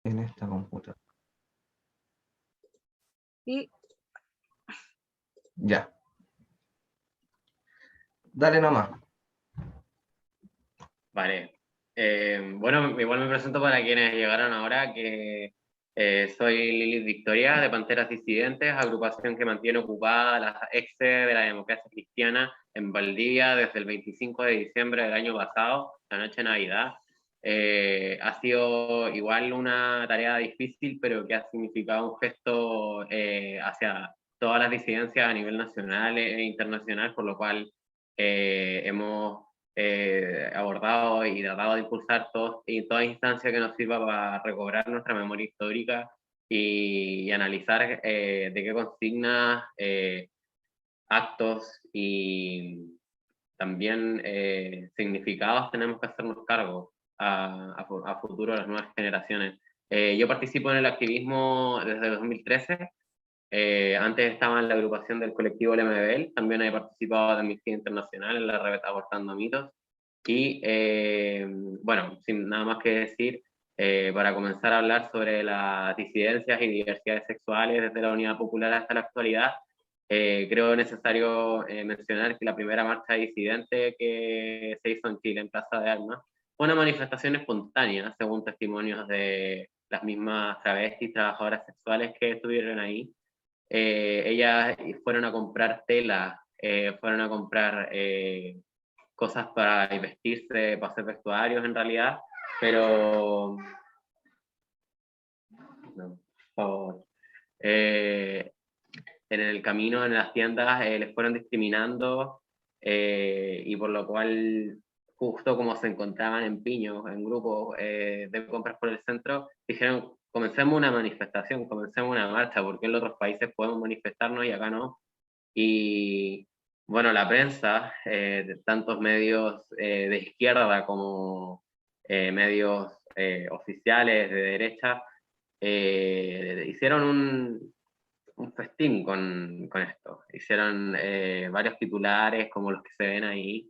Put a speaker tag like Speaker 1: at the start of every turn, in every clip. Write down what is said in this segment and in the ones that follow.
Speaker 1: en esta computadora.
Speaker 2: Y
Speaker 1: Ya. Dale nomás.
Speaker 3: Vale. Bueno, igual me presento para quienes llegaron ahora, que soy Lilith Victoria, de Panteras Disidentes, agrupación que mantiene ocupada la ex sede de la democracia cristiana en Valdivia desde el 25 de diciembre del año pasado, la noche de Navidad. Ha sido igual una tarea difícil, pero que ha significado un gesto hacia todas las disidencias a nivel nacional e internacional, por lo cual hemos abordado y tratado de impulsar toda instancia que nos sirva para recobrar nuestra memoria histórica y analizar de qué consignas, actos y también significados tenemos que hacernos cargo a futuro a las nuevas generaciones. Yo participo en el activismo desde 2013. Antes estaba en la agrupación del colectivo LMBL, también he participado de Amnistía Internacional en la red Abortando Mitos. Y bueno, sin nada más que decir, para comenzar a hablar sobre las disidencias y diversidades sexuales desde la Unidad Popular hasta la actualidad, creo necesario mencionar que la primera marcha disidente que se hizo en Chile, en Plaza de Armas, fue una manifestación espontánea, según testimonios de las mismas travestis, trabajadoras sexuales que estuvieron ahí. Ellas fueron a comprar tela, fueron a comprar cosas para vestirse, para hacer vestuarios en realidad, pero... No, por favor. En el camino, en las tiendas, les fueron discriminando y por lo cual, justo como se encontraban en piños, en grupos de compras por el centro, dijeron, comencemos una manifestación, comencemos una marcha, porque en otros países podemos manifestarnos y acá no. Y bueno, la prensa, de tantos medios de izquierda como medios oficiales de derecha, hicieron un festín con esto. Hicieron varios titulares como los que se ven ahí,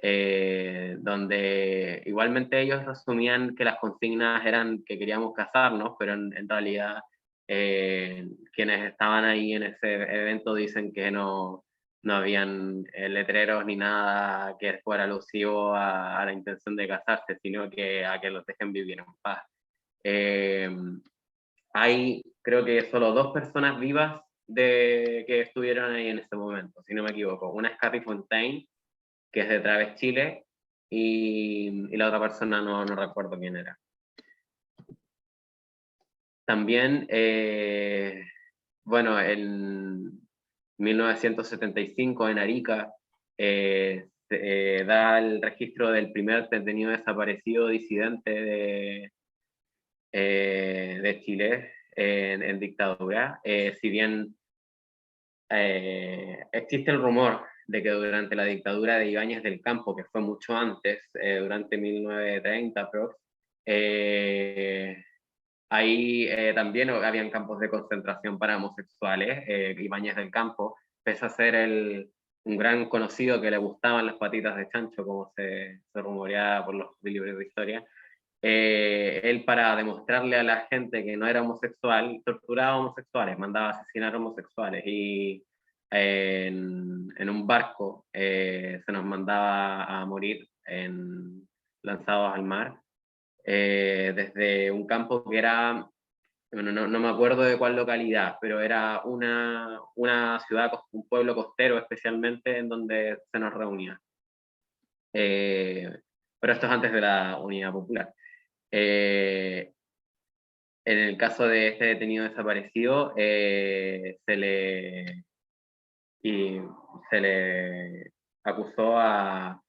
Speaker 3: donde igualmente ellos resumían que las consignas eran que queríamos casarnos, pero en realidad quienes estaban ahí en ese evento dicen que no habían letreros ni nada que fuera alusivo a la intención de casarse, sino que a que los dejen vivir en paz. Hay, creo que solo dos personas vivas que estuvieron ahí en ese momento, si no me equivoco. Una es Katy Fontaine, que es de Traves Chile, y la otra persona no recuerdo quién era. También, bueno, en 1975 en Arica se da el registro del primer detenido desaparecido disidente de Chile en dictadura. Si bien existe el rumor de que durante la dictadura de Ibáñez del Campo, que fue mucho antes, durante 1930, ahí también habían campos de concentración para homosexuales. Ibáñez del Campo, pese a ser un gran conocido que le gustaban las patitas de chancho, como se rumoreaba por los libros de historia, él, para demostrarle a la gente que no era homosexual, torturaba homosexuales, mandaba a asesinar homosexuales, y en un barco se nos mandaba a morir lanzados al mar, desde un campo que era, bueno, no me acuerdo de cuál localidad, pero era una ciudad, un pueblo costero especialmente, en donde se nos reunía. Pero esto es antes de la Unidad Popular. En el caso de este detenido desaparecido, se le acusó a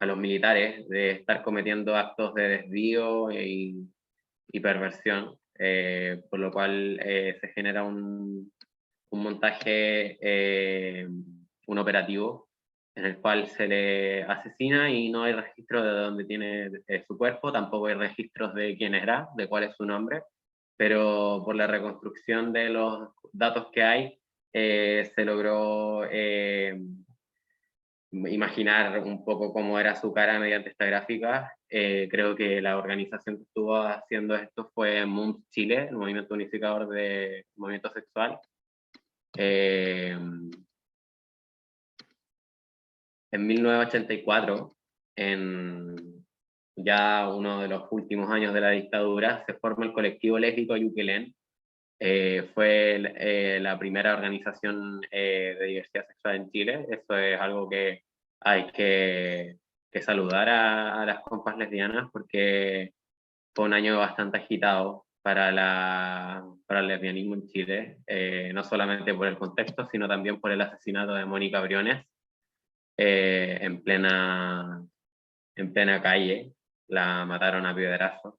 Speaker 3: los militares de estar cometiendo actos de desvío y perversión, por lo cual se genera un montaje, un operativo en el cual se le asesina y no hay registro de dónde tiene su cuerpo, tampoco hay registros de quién era, de cuál es su nombre, pero por la reconstrucción de los datos que hay, se logró imaginar un poco cómo era su cara mediante esta gráfica. Creo que la organización que estuvo haciendo esto fue MUMS Chile, el movimiento unificador de movimiento sexual. En 1984, en ya uno de los últimos años de la dictadura, se forma el colectivo lésbico Yuquelén. Fue la primera organización de diversidad sexual en Chile. Eso es algo que hay que saludar a las compas lesbianas, porque fue un año bastante agitado para el lesbianismo en Chile, no solamente por el contexto, sino también por el asesinato de Mónica Briones en plena calle. La mataron a piedrazos.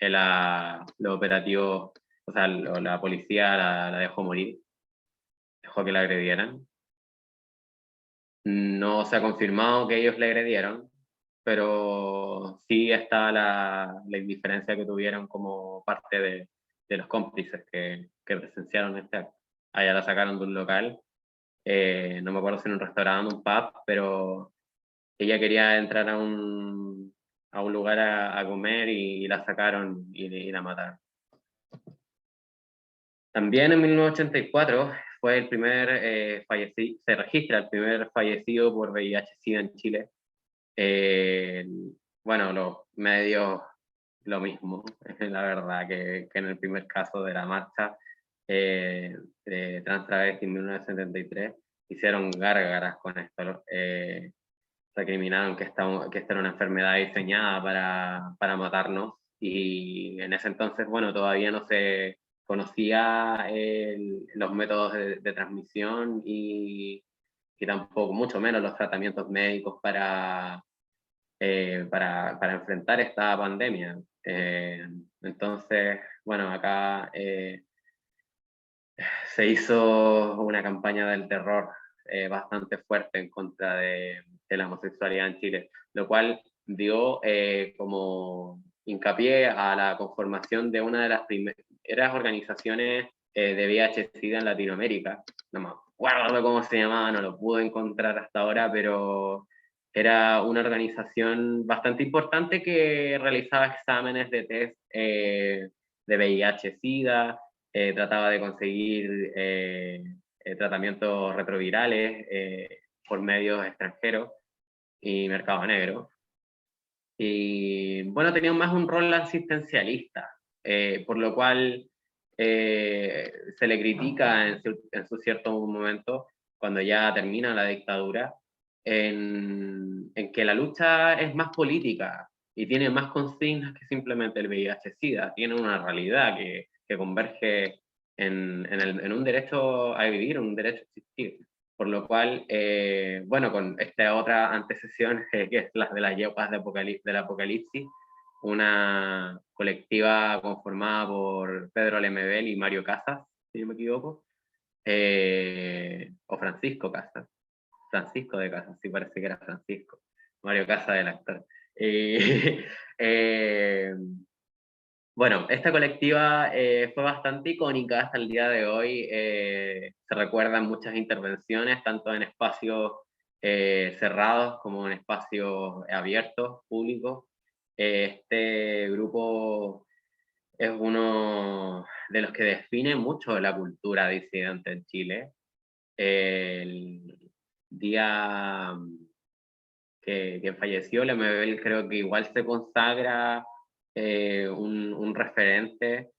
Speaker 3: Los operativos, o sea, la policía la dejó morir, dejó que la agredieran. No se ha confirmado que ellos le agredieron, pero sí está la indiferencia que tuvieron como parte de los cómplices que presenciaron este acto. Allá la sacaron de un local, no me acuerdo si en un restaurante, un pub, pero ella quería entrar a un lugar a comer y la sacaron y la mataron. También en 1984 fue el primer se registra el primer fallecido por VIH-Sida en Chile. Bueno, los medios lo mismo, la verdad, que en el primer caso de la marcha de Trans Travesti en 1973, hicieron gárgaras con esto. Recriminaron que esta era una enfermedad diseñada para matarnos, y en ese entonces, bueno, todavía no se conocía los métodos de transmisión y tampoco, mucho menos los tratamientos médicos para enfrentar esta pandemia. Entonces, bueno, acá se hizo una campaña del terror bastante fuerte en contra de la homosexualidad en Chile, lo cual dio como hincapié a la conformación de una de las primeras organizaciones de VIH-Sida en Latinoamérica. No me acuerdo cómo se llamaba, no lo pude encontrar hasta ahora, pero era una organización bastante importante que realizaba exámenes de test de VIH-Sida, trataba de conseguir tratamientos retrovirales por medios extranjeros y mercado negro. Y bueno, tenía más un rol asistencialista, por lo cual se le critica en su cierto momento, cuando ya termina la dictadura, en que la lucha es más política y tiene más consignas que simplemente el VIH-Sida. Tiene una realidad que converge en un derecho a vivir, un derecho a existir. Por lo cual, bueno, con esta otra antecesión, que es la de las yeguas del Apocalipsis, una colectiva conformada por Pedro Lemebel y Mario Casas, si no me equivoco, o Francisco Casas, Francisco de Casas, sí, parece que era Francisco, Mario Casas el actor. Bueno, esta colectiva fue bastante icónica hasta el día de hoy. Se recuerdan muchas intervenciones, tanto en espacios cerrados como en espacios abiertos, públicos. Este grupo es uno de los que define mucho la cultura disidente en Chile. El día que falleció, Lemebel creo que igual se consagra un referente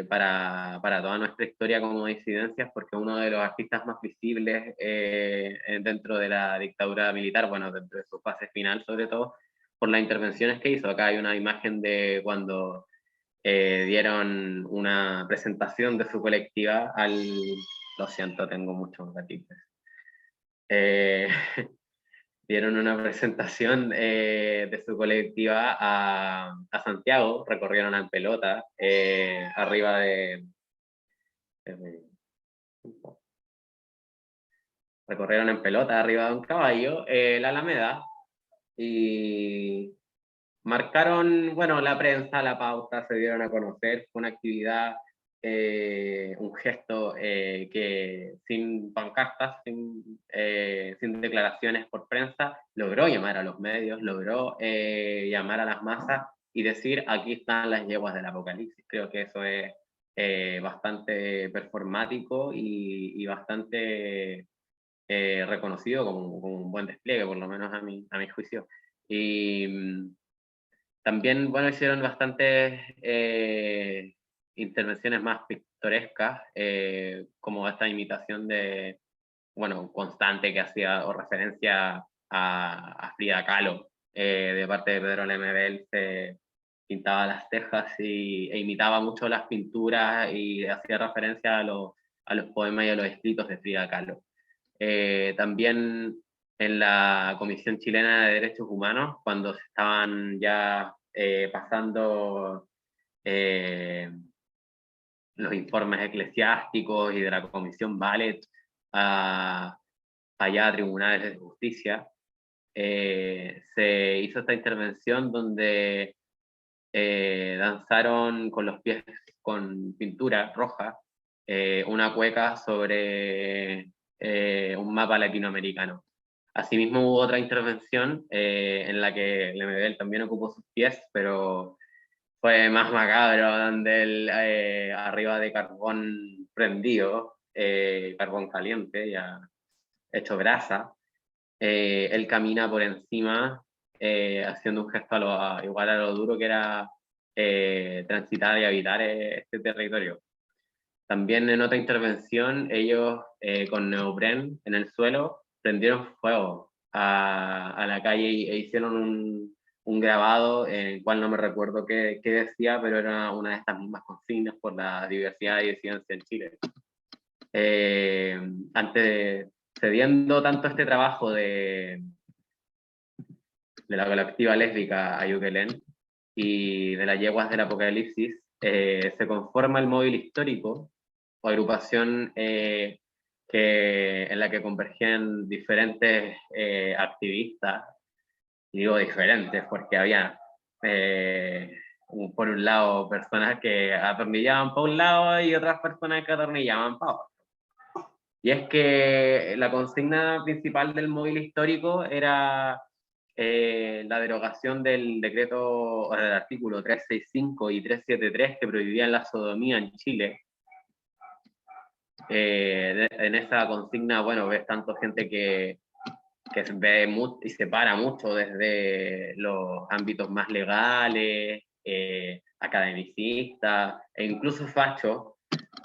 Speaker 3: para toda nuestra historia como disidencias, porque uno de los artistas más visibles dentro de la dictadura militar, bueno, dentro de su fase final sobre todo, por las intervenciones que hizo. Acá hay una imagen de cuando dieron una presentación de su colectiva Lo siento, tengo muchos gatitos. Dieron una presentación de su colectiva a Santiago, recorrieron en pelota, arriba recorrieron en pelota arriba de un caballo, la Alameda, y marcaron, bueno, la prensa, la pauta, se dieron a conocer. Fue una actividad un gesto que sin pancartas, sin declaraciones por prensa, logró llamar a los medios, logró llamar a las masas y decir, aquí están las yeguas del apocalipsis. Creo que eso es bastante performático y bastante reconocido como un buen despliegue, por lo menos a mi juicio. Y también, bueno, hicieron bastantes intervenciones más pictorescas, como esta imitación de, bueno, constante que hacía o referencia a Frida Kahlo, de parte de Pedro Lemebel, se pintaba las cejas e imitaba mucho las pinturas y hacía referencia a los poemas y a los escritos de Frida Kahlo. También en la Comisión Chilena de Derechos Humanos, cuando se estaban ya pasando los informes eclesiásticos y de la Comisión Ballet allá a tribunales de justicia, se hizo esta intervención donde danzaron con los pies con pintura roja una cueca sobre un mapa latinoamericano. Asimismo hubo otra intervención en la que Lemebel también ocupó sus pies, pero fue más macabro, donde él arriba de carbón prendido, carbón caliente, ya hecho grasa, él camina por encima haciendo un gesto igual a lo duro que era transitar y habitar este territorio. También en otra intervención, ellos con neopren en el suelo prendieron fuego a la calle e hicieron un grabado en el cual no me recuerdo qué decía, pero era una de estas mismas consignas por la diversidad y disidencia en Chile. Cediendo tanto este trabajo de la colectiva lésbica Ayuquelén y de las yeguas del apocalipsis, se conforma el móvil histórico, o agrupación en la que convergen diferentes activistas, y digo diferentes porque había por un lado personas que atornillaban para un lado y otras personas que atornillaban para otro. Y es que la consigna principal del móvil histórico era la derogación del decreto, o del artículo 365 y 373 que prohibían la sodomía en Chile. En esa consigna, bueno, ves tanto gente que se ve y separa mucho desde los ámbitos más legales, academicistas, e incluso fachos,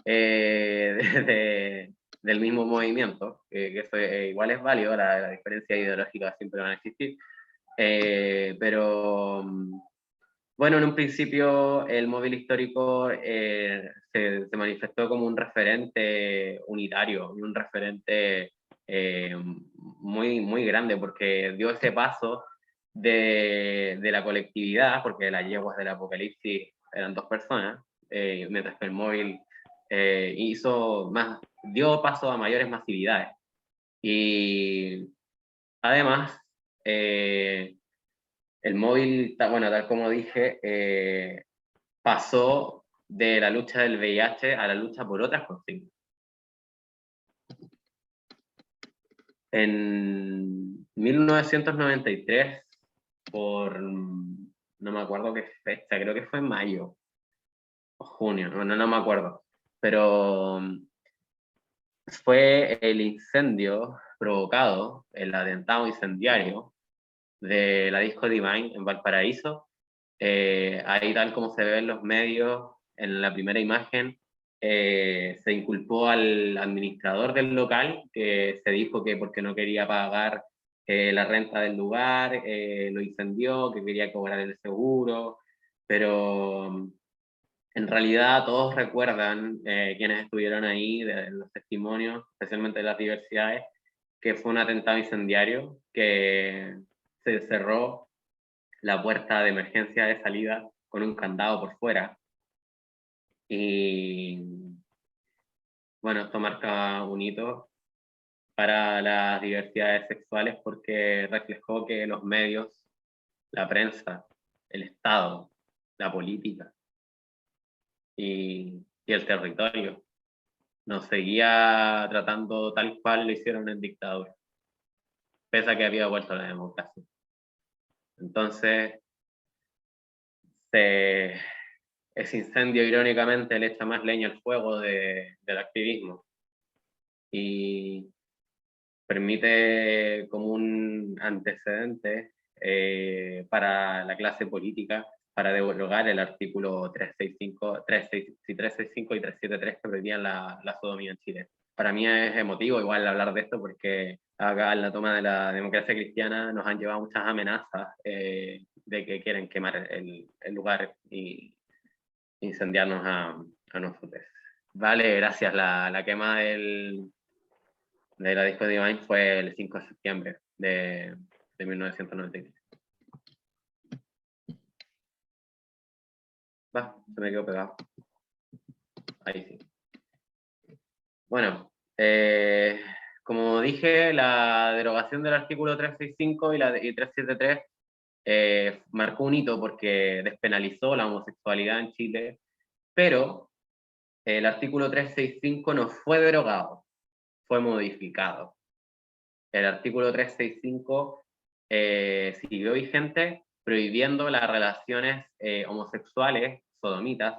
Speaker 3: del mismo movimiento, que eso igual es válido, la diferencia ideológica siempre van a existir, pero bueno, en un principio el móvil histórico se manifestó como un referente unitario y un referente muy, muy grande, porque dio ese paso de la colectividad, porque las yeguas del apocalipsis eran dos personas, mientras que el móvil dio paso a mayores masividades. Y además, el móvil, bueno, tal como dije, pasó de la lucha del VIH a la lucha por otras consignas. En 1993, no me acuerdo qué fecha, creo que fue en mayo o junio, no me acuerdo, pero fue el incendio provocado, el atentado incendiario de la Disco Divine en Valparaíso. Ahí, tal como se ve en los medios, en la primera imagen, se inculpó al administrador del local, que se dijo que porque no quería pagar la renta del lugar, lo incendió, que quería cobrar el seguro, pero en realidad todos recuerdan, quienes estuvieron ahí, de los testimonios, especialmente de las diversidades, que fue un atentado incendiario, que se cerró la puerta de emergencia de salida con un candado por fuera. Y bueno, esto marca un hito para las diversidades sexuales porque reflejó que los medios, la prensa, el Estado, la política y y el territorio. Nos seguía tratando tal cual lo hicieron en dictadura, pese a que había vuelto a la democracia. Entonces, ese incendio irónicamente le echa más leña al fuego del activismo y permite como un antecedente para la clase política para derogar el artículo 365, 365 y 373 que prohibían la sodomía en Chile. Para mí es emotivo igual hablar de esto porque acá en la toma de la democracia cristiana nos han llevado muchas amenazas de que quieren quemar el lugar y incendiarnos a nosotros. Vale, gracias. La quema de la disco de Divine fue el 5 de septiembre de 1993. Va, se me quedó pegado. Ahí sí. Bueno, como dije, la derogación del artículo 365 y 373 marcó un hito porque despenalizó la homosexualidad en Chile, pero el artículo 365 no fue derogado, fue modificado. El artículo 365 siguió vigente prohibiendo las relaciones homosexuales, sodomitas,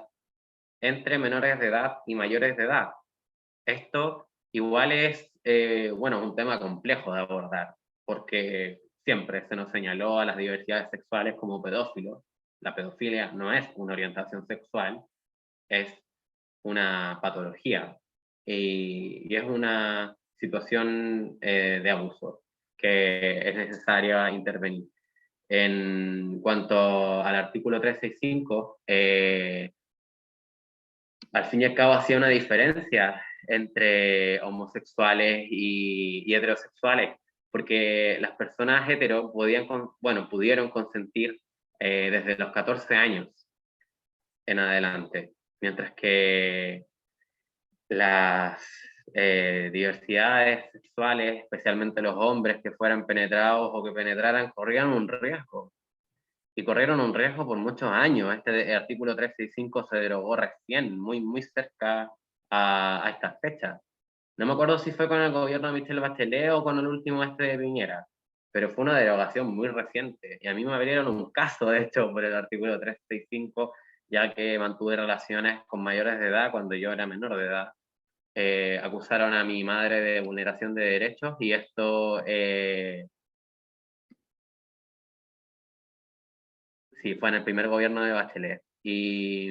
Speaker 3: entre menores de edad y mayores de edad. Esto igual es, bueno, un tema complejo de abordar, porque siempre se nos señaló a las diversidades sexuales como pedófilos. La pedofilia no es una orientación sexual, es una patología y es una situación de abuso que es necesaria intervenir. En cuanto al artículo 365, al fin y al cabo hacía una diferencia entre homosexuales y heterosexuales, porque las personas hetero pudieron consentir desde los 14 años en adelante, mientras que las diversidades sexuales, especialmente los hombres que fueran penetrados o que penetraran, corrían un riesgo. Y corrieron un riesgo por muchos años. Este artículo 365 se derogó recién, muy cerca a estas fechas. No me acuerdo si fue con el gobierno de Michelle Bachelet o con el último de Piñera, pero fue una derogación muy reciente. Y a mí me abrieron un caso, de hecho, por el artículo 365, ya que mantuve relaciones con mayores de edad cuando yo era menor de edad. Acusaron a mi madre de vulneración de derechos y esto sí fue en el primer gobierno de Bachelet. Y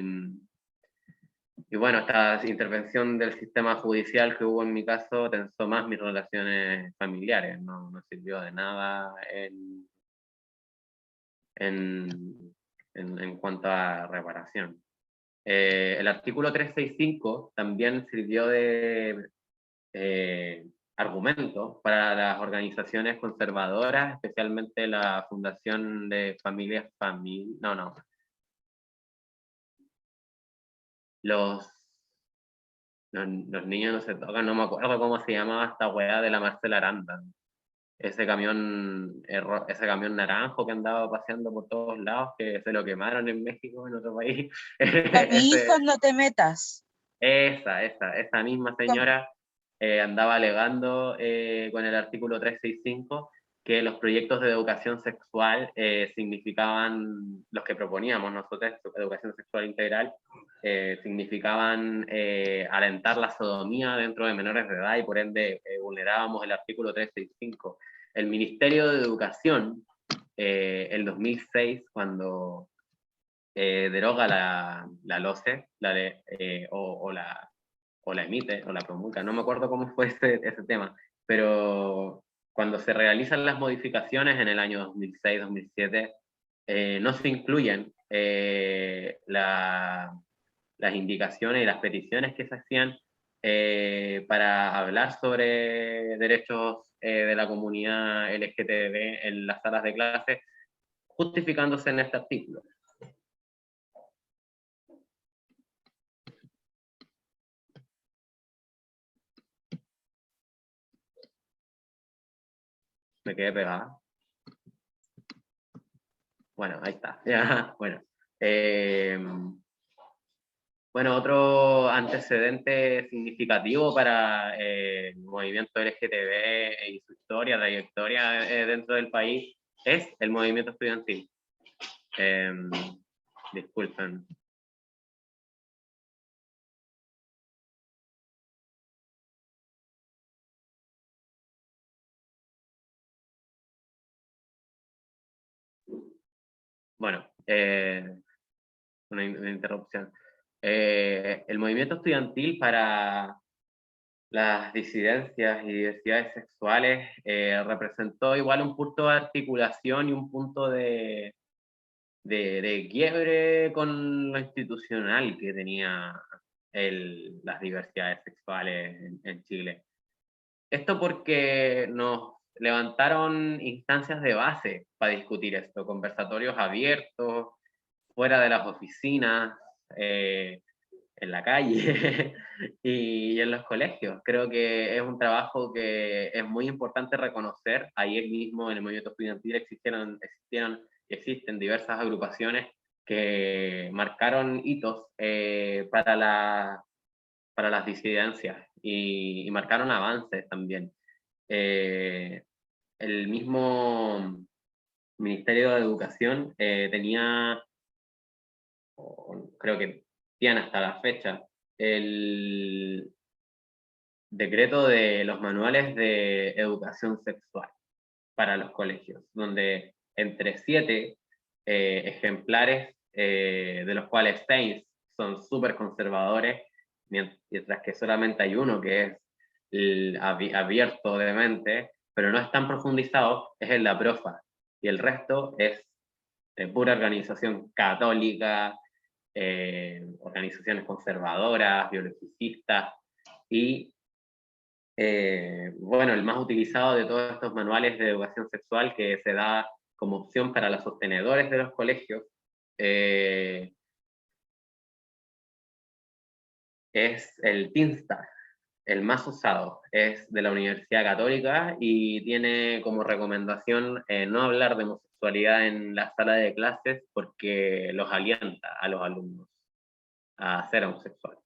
Speaker 3: bueno, esta intervención del sistema judicial que hubo en mi caso tensó más mis relaciones familiares, no sirvió de nada en cuanto a reparación. El artículo 365 también sirvió de argumento para las organizaciones conservadoras, especialmente la Fundación de Familias los los niños no se tocan, no me acuerdo cómo se llamaba esta weá de la Marcela Aranda. Ese camión naranjo que andaba paseando por todos lados, que se lo quemaron en México, en otro país.
Speaker 2: A mi hijo no te metas.
Speaker 3: Esa misma señora andaba alegando con el artículo 365 que los proyectos de educación sexual significaban, los que proponíamos nosotros, educación sexual integral, significaban alentar la sodomía dentro de menores de edad y por ende vulnerábamos el artículo 365. El Ministerio de Educación, el 2006, cuando deroga la LOCE o la emite o la promulga, no me acuerdo cómo fue ese tema, pero cuando se realizan las modificaciones en el año 2006-2007, no se incluyen las indicaciones y las peticiones que se hacían para hablar sobre derechos de la comunidad LGTB en las salas de clase, justificándose en este artículo. Me quedé pegada. Bueno, ahí está. Ya, bueno. Bueno, otro antecedente significativo para el movimiento LGTB y su historia, trayectoria dentro del país es el movimiento estudiantil. Disculpen. Bueno, una interrupción. El movimiento estudiantil para las disidencias y diversidades sexuales representó igual un punto de articulación y un punto de quiebre con lo institucional que tenía las diversidades sexuales en Chile. Esto porque nos levantaron instancias de base para discutir esto, conversatorios abiertos, fuera de las oficinas, en la calle y en los colegios. Creo que es un trabajo que es muy importante reconocer. Ayer mismo en el movimiento estudiantil existieron y existen diversas agrupaciones que marcaron hitos para las disidencias y marcaron avances también. El mismo Ministerio de Educación tenía, creo que tiene hasta la fecha, el decreto de los manuales de educación sexual para los colegios, donde entre 7 ejemplares, de los cuales 6 son súper conservadores, mientras que solamente hay uno que es abierto de mente, pero no es tan profundizado, es el de la profa, y el resto es de pura organización católica, organizaciones conservadoras, biologicistas, y bueno, el más utilizado de todos estos manuales de educación sexual que se da como opción para los sostenedores de los colegios, es el TINSTAR, el más usado. Es de la Universidad Católica y tiene como recomendación no hablar de homosexualidad en la sala de clases porque los alienta a los alumnos a ser homosexuales.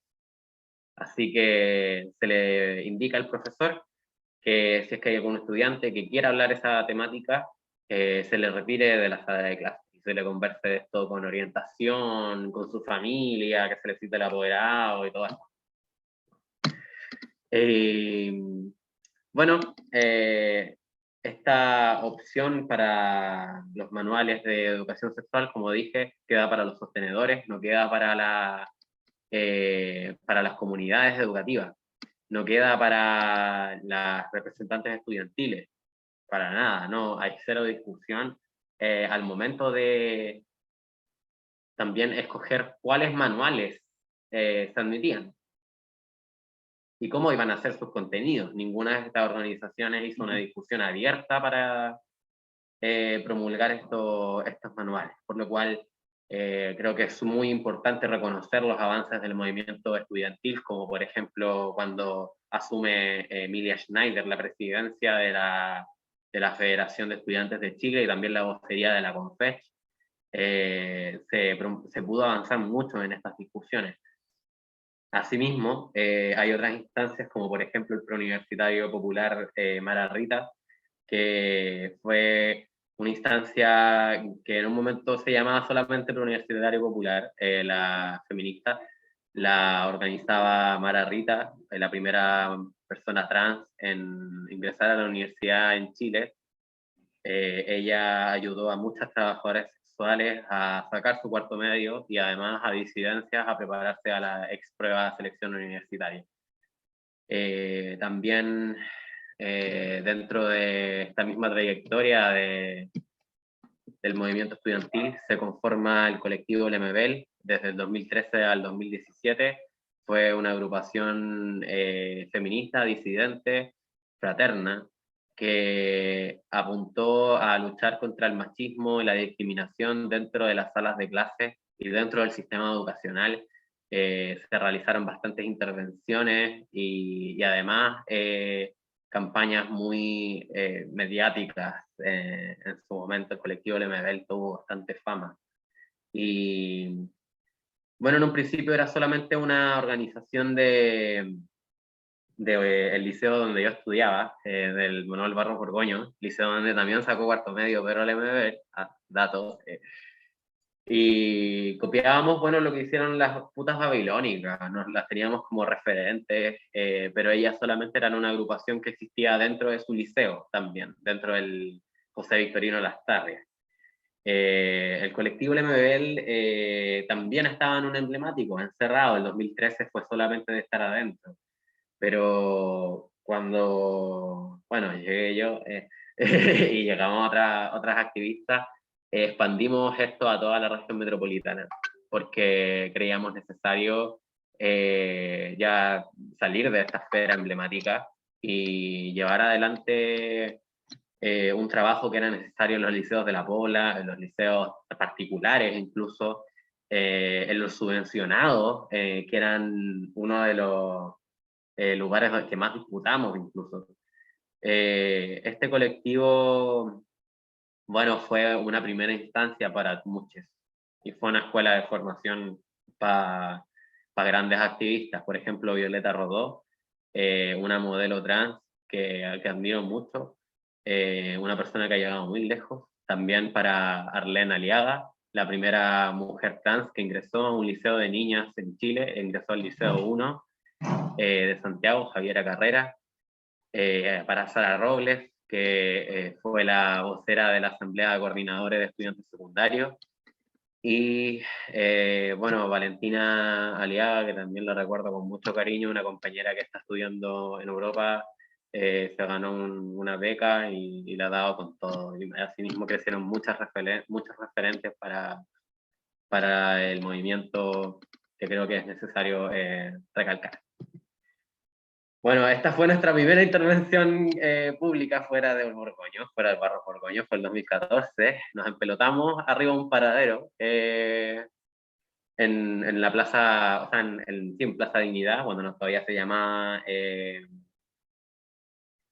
Speaker 3: Así que se le indica al profesor que si es que hay algún estudiante que quiera hablar esa temática, se le retire de la sala de clase y se le converse de esto con orientación, con su familia, que se le cite el apoderado y todo eso. Bueno, esta opción para los manuales de educación sexual, como dije, queda para los sostenedores, no queda para las comunidades educativas, no queda para las representantes estudiantiles, para nada, no, hay cero discusión al momento de también escoger cuáles manuales se admitían y cómo iban a ser sus contenidos. Ninguna de estas organizaciones hizo una discusión abierta para promulgar estos manuales, por lo cual creo que es muy importante reconocer los avances del movimiento estudiantil, como por ejemplo cuando asume Emilia Schneider la presidencia de la Federación de Estudiantes de Chile y también la vocería de la CONFECH, se pudo avanzar mucho en estas discusiones. Asimismo, hay otras instancias como por ejemplo el Preuniversitario Popular Mara Rita, que fue una instancia que en un momento se llamaba solamente Preuniversitario Popular, la feminista, la organizaba Mara Rita, la primera persona trans en ingresar a la universidad en Chile. Ella ayudó a muchas trabajadoras sexuales a sacar su cuarto medio y además a disidencias a prepararse a la ex prueba de selección universitaria. También dentro de esta misma trayectoria del movimiento estudiantil se conforma el colectivo Lemebel desde el 2013 al 2017. Fue una agrupación feminista, disidente, fraterna, que apuntó a luchar contra el machismo y la discriminación dentro de las salas de clase y dentro del sistema educacional. Se realizaron bastantes intervenciones y además campañas muy mediáticas. En su momento el colectivo Lemebel tuvo bastante fama. Y bueno, en un principio era solamente una organización de el liceo donde yo estudiaba, del Manuel Barros Borgoño, liceo donde también sacó cuarto medio Pedro Lemebel, datos, y copiábamos, bueno, lo que hicieron las putas babilónicas, nos las teníamos como referentes, pero ellas solamente eran una agrupación que existía dentro de su liceo también, dentro del José Victorino Lastarria. El colectivo LMBL también estaba en un emblemático, encerrado, el 2013 fue solamente de estar adentro, pero cuando, bueno, llegué yo y llegamos otras activistas, expandimos esto a toda la región metropolitana, porque creíamos necesario ya salir de esta esfera emblemática y llevar adelante un trabajo que era necesario en los liceos de la Pobla, en los liceos particulares incluso, en los subvencionados, que eran uno de los lugares que más disputamos incluso. Este colectivo, bueno, fue una primera instancia para muchos y fue una escuela de formación para grandes activistas, por ejemplo, Violeta Rodó, una modelo trans que admiro mucho, una persona que ha llegado muy lejos, también para Arlene Aliaga, la primera mujer trans que ingresó a un liceo de niñas en Chile, ingresó al Liceo 1 de Santiago, Javiera Carrera, para Sara Robles, que fue la vocera de la Asamblea de Coordinadores de Estudiantes Secundarios, y bueno, Valentina Aliaga, que también la recuerdo con mucho cariño, una compañera que está estudiando en Europa, se ganó una beca y la ha dado con todo. Y asimismo crecieron muchos referentes para el movimiento que creo que es necesario recalcar. Bueno, esta fue nuestra primera intervención pública fuera del Borgoño, fuera del Barro Borgoño, fue el 2014. Nos empelotamos arriba de un paradero en la plaza, o sea, en Plaza Dignidad, cuando todavía se llamaba, se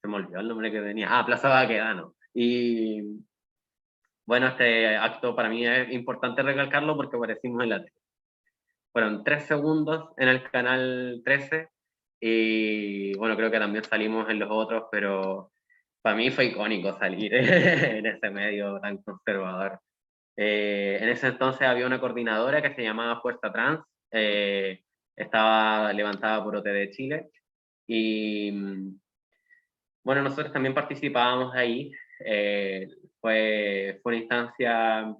Speaker 3: me olvidó el nombre que tenía, Plaza Baquedano. Y bueno, este acto para mí es importante recalcarlo porque aparecimos en la tele. Fueron 3 segundos en el canal 13 y bueno, creo que también salimos en los otros, pero para mí fue icónico salir en ese medio tan conservador. En ese entonces había una coordinadora que se llamaba Fuerza Trans, estaba levantada por OTD Chile y bueno, nosotros también participábamos ahí. Fue una instancia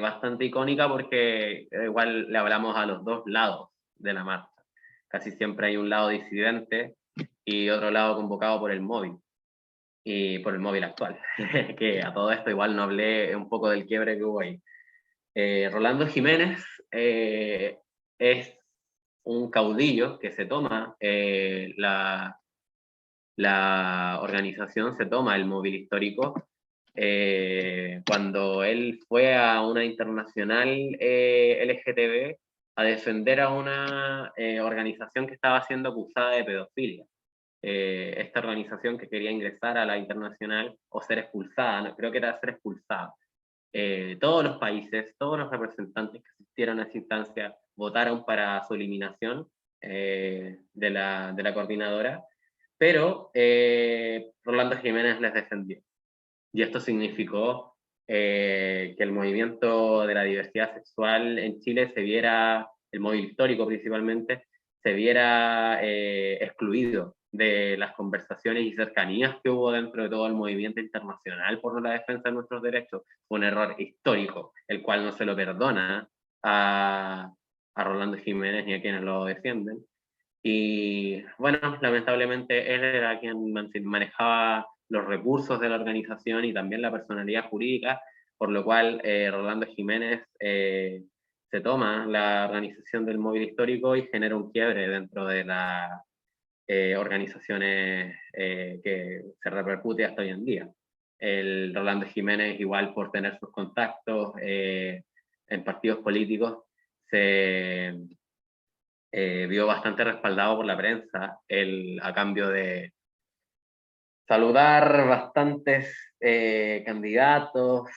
Speaker 3: bastante icónica porque igual le hablamos a los dos lados de la marcha. Casi siempre hay un lado disidente y otro lado convocado por el móvil, y por el móvil actual, que a todo esto igual no hablé un poco del quiebre que hubo ahí. Rolando Jiménez es un caudillo que se toma la organización, se toma el móvil histórico cuando él fue a una internacional LGTB a defender a una organización que estaba siendo acusada de pedofilia. Esta organización que quería ingresar a la internacional o ser expulsada, no, creo que era ser expulsada. Todos los países, todos los representantes que asistieron a esa instancia votaron para su eliminación de la coordinadora, pero Rolando Jiménez les defendió. Y esto significó que el movimiento de la diversidad sexual en Chile se viera, el móvil histórico principalmente, se viera excluido de las conversaciones y cercanías que hubo dentro de todo el movimiento internacional por la defensa de nuestros derechos. Fue un error histórico, el cual no se lo perdona a Rolando Jiménez ni a quienes lo defienden. Y bueno, lamentablemente él era quien manejaba los recursos de la organización y también la personalidad jurídica, por lo cual Rolando Jiménez se toma la organización del móvil histórico y genera un quiebre dentro de las organizaciones que se repercute hasta hoy en día. El Rolando Jiménez, igual por tener sus contactos en partidos políticos, se vio bastante respaldado por la prensa, a cambio de saludar bastantes candidatos,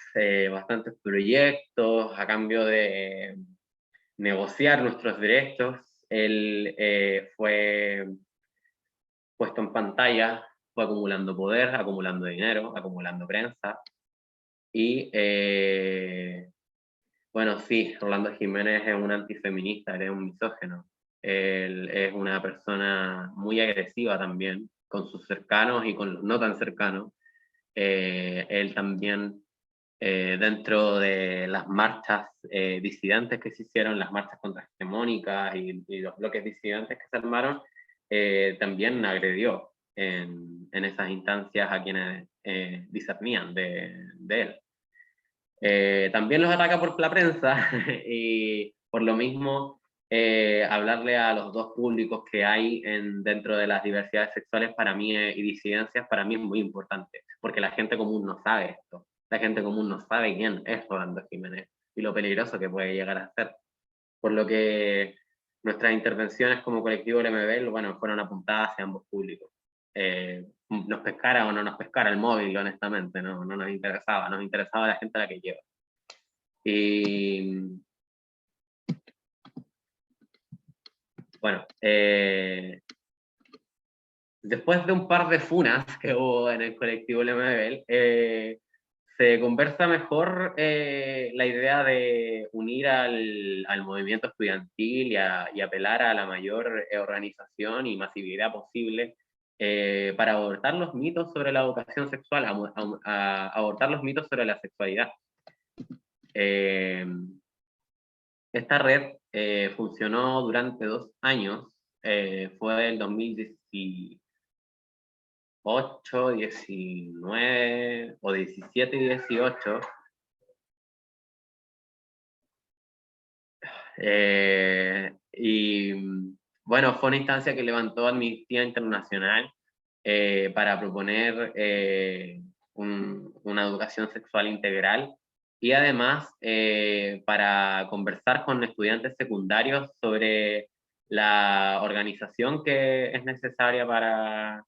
Speaker 3: bastantes proyectos, a cambio de negociar nuestros derechos. Él fue puesto en pantalla, fue acumulando poder, acumulando dinero, acumulando prensa. Y bueno, sí, Rolando Jiménez es un antifeminista, él es un misógino. Él es una persona muy agresiva también, con sus cercanos y con los no tan cercanos. Él también, dentro de las marchas disidentes que se hicieron, las marchas contrahegemónicas y los bloques disidentes que se armaron, también agredió en esas instancias a quienes discernían de él. También los ataca por la prensa y por lo mismo hablarle a los dos públicos que hay dentro de las diversidades sexuales para mí y disidencias para mí es muy importante, porque la gente común no sabe esto, la gente común no sabe quién es Rolando Jiménez y lo peligroso que puede llegar a ser, por lo que nuestras intervenciones como colectivo LMB, bueno, fueron apuntadas hacia ambos públicos. Nos pescara o no nos pescara el móvil, honestamente, no nos interesaba, nos interesaba la gente a la que lleva. Y bueno, después de un par de funas que hubo en el colectivo LMBL, se conversa mejor la idea de unir al movimiento estudiantil y apelar a la mayor organización y masividad posible para abortar los mitos sobre la educación sexual, a abortar los mitos sobre la sexualidad. Esta red funcionó durante 2 años, fue el 2018, 19 o 17 y 18. Y bueno, fue una instancia que levantó Amnistía Internacional para proponer una educación sexual integral y además para conversar con estudiantes secundarios sobre la organización que es necesaria para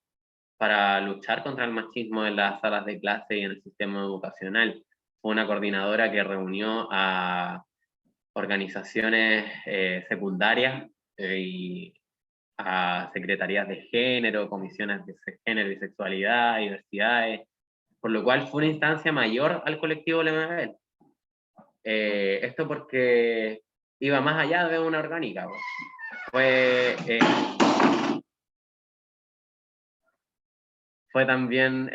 Speaker 3: luchar contra el machismo en las salas de clase y en el sistema educacional. Fue una coordinadora que reunió a organizaciones secundarias y a secretarías de género, comisiones de género y sexualidad, diversidades, por lo cual fue una instancia mayor al colectivo LMBL. Esto porque iba más allá de una orgánica, pues. Fue también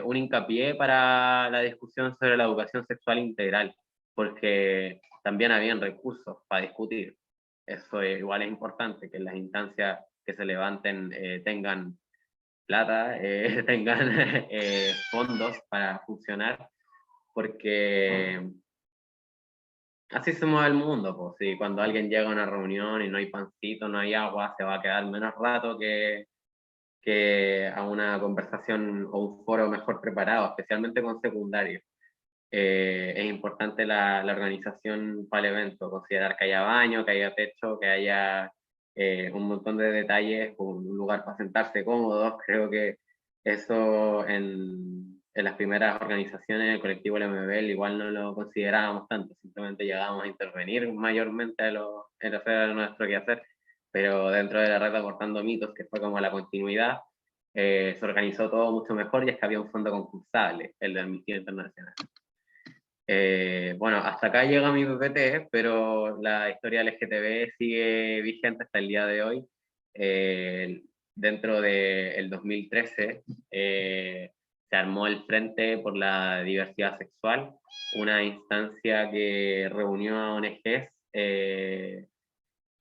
Speaker 3: un hincapié para la discusión sobre la educación sexual integral, porque también habían recursos para discutir. Eso igual es importante, que las instancias que se levanten tengan plata, tengan fondos para funcionar, porque así se mueve el mundo, pues. Sí, cuando alguien llega a una reunión y no hay pancito, no hay agua, se va a quedar menos rato que a una conversación o un foro mejor preparado, especialmente con secundarios. Es importante la organización para el evento, considerar que haya baño, que haya techo, que haya un montón de detalles, un lugar para sentarse cómodos. Creo que eso en las primeras organizaciones del colectivo LMBL igual no lo considerábamos tanto, simplemente llegábamos a intervenir mayormente en hacer nuestro quehacer, pero dentro de la red Abortando Mitos, que fue como la continuidad, se organizó todo mucho mejor y es que había un fondo concursable, el de Amnistía Internacional. Bueno, hasta acá llega mi PPT, pero la historia LGTB sigue vigente hasta el día de hoy. Dentro del 2013 se armó el Frente por la Diversidad Sexual, una instancia que reunió a ONGs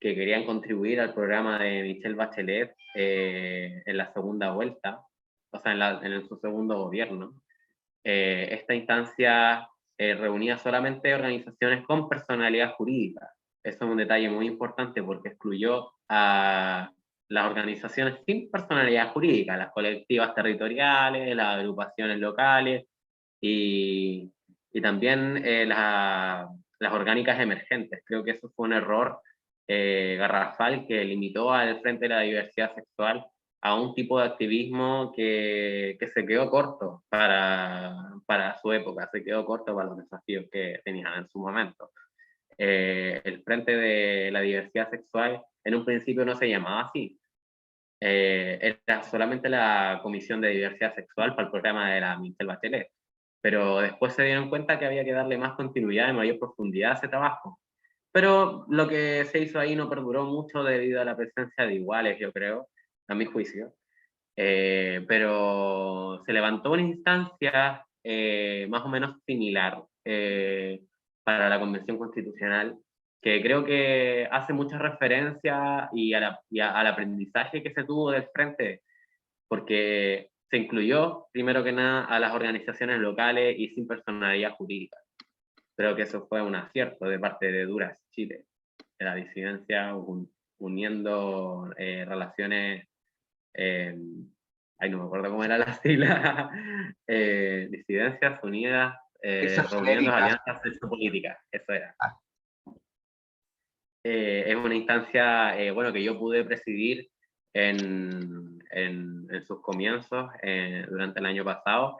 Speaker 3: que querían contribuir al programa de Michelle Bachelet en la segunda vuelta, o sea, en su segundo gobierno. Esta instancia reunía solamente organizaciones con personalidad jurídica. Eso es un detalle muy importante porque excluyó a las organizaciones sin personalidad jurídica, las colectivas territoriales, las agrupaciones locales y también las orgánicas emergentes. Creo que eso fue un error garrafal que limitó al Frente de la Diversidad Sexual a un tipo de activismo que se quedó corto para su época, se quedó corto para los desafíos que tenían en su momento. El Frente de la Diversidad Sexual en un principio no se llamaba así. Era solamente la Comisión de Diversidad Sexual para el programa de la Michelle Bachelet, pero después se dieron cuenta que había que darle más continuidad y mayor profundidad a ese trabajo. Pero lo que se hizo ahí no perduró mucho debido a la presencia de iguales, yo creo, a mi juicio. Pero se levantó una instancia más o menos similar para la Convención Constitucional, que creo que hace mucha referencia al aprendizaje que se tuvo del frente, porque se incluyó, primero que nada, a las organizaciones locales y sin personalidad jurídica. Creo que eso fue un acierto de parte de Duras Chile, de la disidencia, uniendo relaciones, ay, no me acuerdo cómo era la sigla, disidencias unidas,
Speaker 1: Esas
Speaker 3: reuniendo
Speaker 1: genéricas.
Speaker 3: alianzas sociopolíticas, eso era.
Speaker 1: Ah,
Speaker 3: Es una instancia, bueno, que yo pude presidir en sus comienzos durante el año pasado,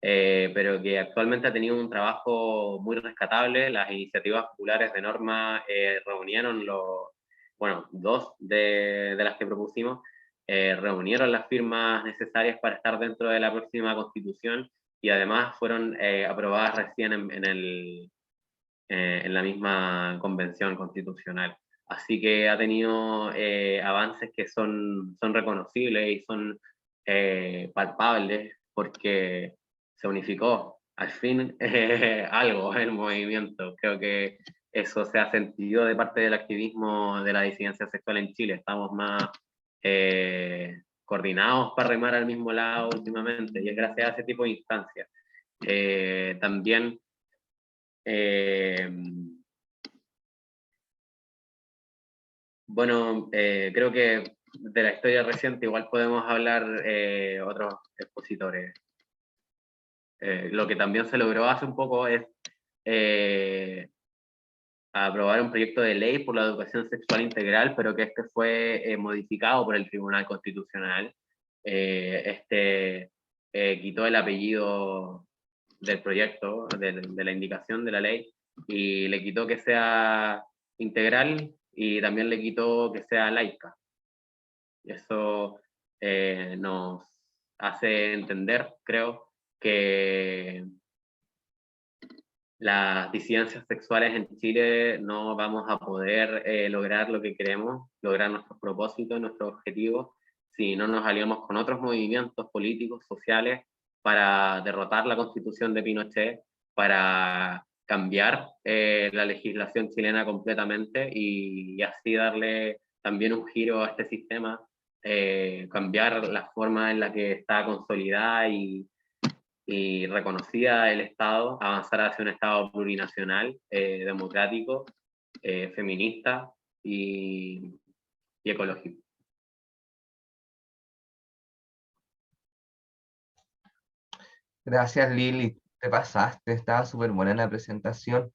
Speaker 3: pero que actualmente ha tenido un trabajo muy rescatable. Las iniciativas populares de norma reunieron bueno, dos de las que propusimos, reunieron las firmas necesarias para estar dentro de la próxima constitución y además fueron aprobadas recién en la misma convención constitucional. Así que ha tenido avances que son reconocibles y son palpables porque se unificó al fin algo, el movimiento. Creo que eso se ha sentido de parte del activismo de la disidencia sexual en Chile. Estamos más coordinados para remar al mismo lado últimamente y es gracias a ese tipo de instancias. También bueno, creo que de la historia reciente igual podemos hablar otros expositores. Lo que también se logró hace un poco es aprobar un proyecto de ley por la educación sexual integral, pero que este fue modificado por el Tribunal Constitucional. Quitó el apellido del proyecto, de la indicación de la ley, y le quitó que sea integral y también le quitó que sea laica. Y eso nos hace entender, creo, que las disidencias sexuales en Chile no vamos a poder lograr lo que queremos, lograr nuestros propósitos, nuestros objetivos, si no nos aliamos con otros movimientos políticos, sociales, para derrotar la constitución de Pinochet, para cambiar la legislación chilena completamente y así darle también un giro a este sistema, cambiar la forma en la que está consolidada y reconocida el Estado, avanzar hacia un Estado plurinacional, democrático, feminista y ecológico.
Speaker 1: gracias, Lili. Te pasaste, estaba súper buena la presentación.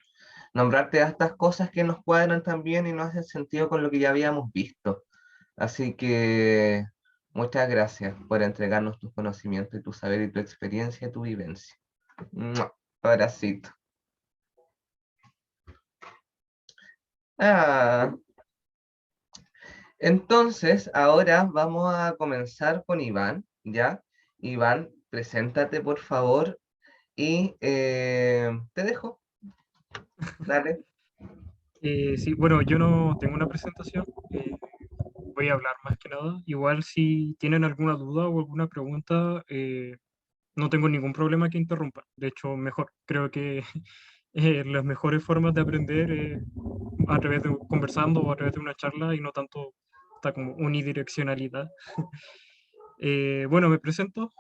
Speaker 1: Nombrarte a estas cosas que nos cuadran también y nos hacen sentido con lo que ya habíamos visto. Así que muchas gracias por entregarnos tus conocimientos y tu saber y tu experiencia y tu vivencia. ¡Mua! Abracito. Ah, entonces, ahora vamos a comenzar con Iván, ¿ya? Iván, preséntate por favor y te dejo. Dale.
Speaker 4: Sí, bueno, yo no tengo una presentación, voy a hablar más que nada. Igual si tienen alguna duda o alguna pregunta, no tengo ningún problema que interrumpan. De hecho, mejor. Creo que las mejores formas de aprender es a través de conversando o a través de una charla y no tanto esta como unidireccionalidad. Bueno, me presento.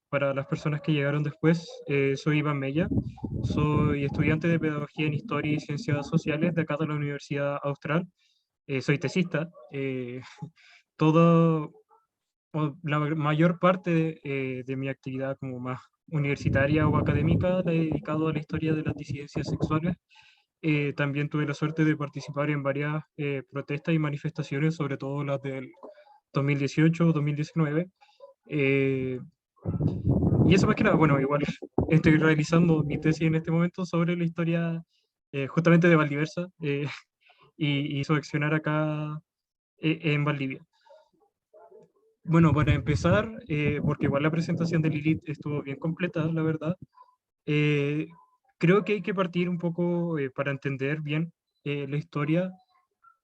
Speaker 4: Para las personas que llegaron después, soy Iván Mella, soy estudiante de Pedagogía en Historia y Ciencias Sociales de acá de la Universidad Austral. Soy tesista. Todo, la mayor parte de mi actividad como más universitaria o académica la he dedicado a la historia de las disidencias sexuales. También tuve la suerte de participar en varias protestas y manifestaciones, sobre todo las del 2018-2019. Y eso más que nada, bueno, igual estoy realizando mi tesis en este momento sobre la historia justamente de Valdiversa, y su accionar acá en Valdivia. Bueno, para empezar, porque igual la presentación de Lilith estuvo bien completa, la verdad, eh, creo que hay que partir un poco para entender bien la historia,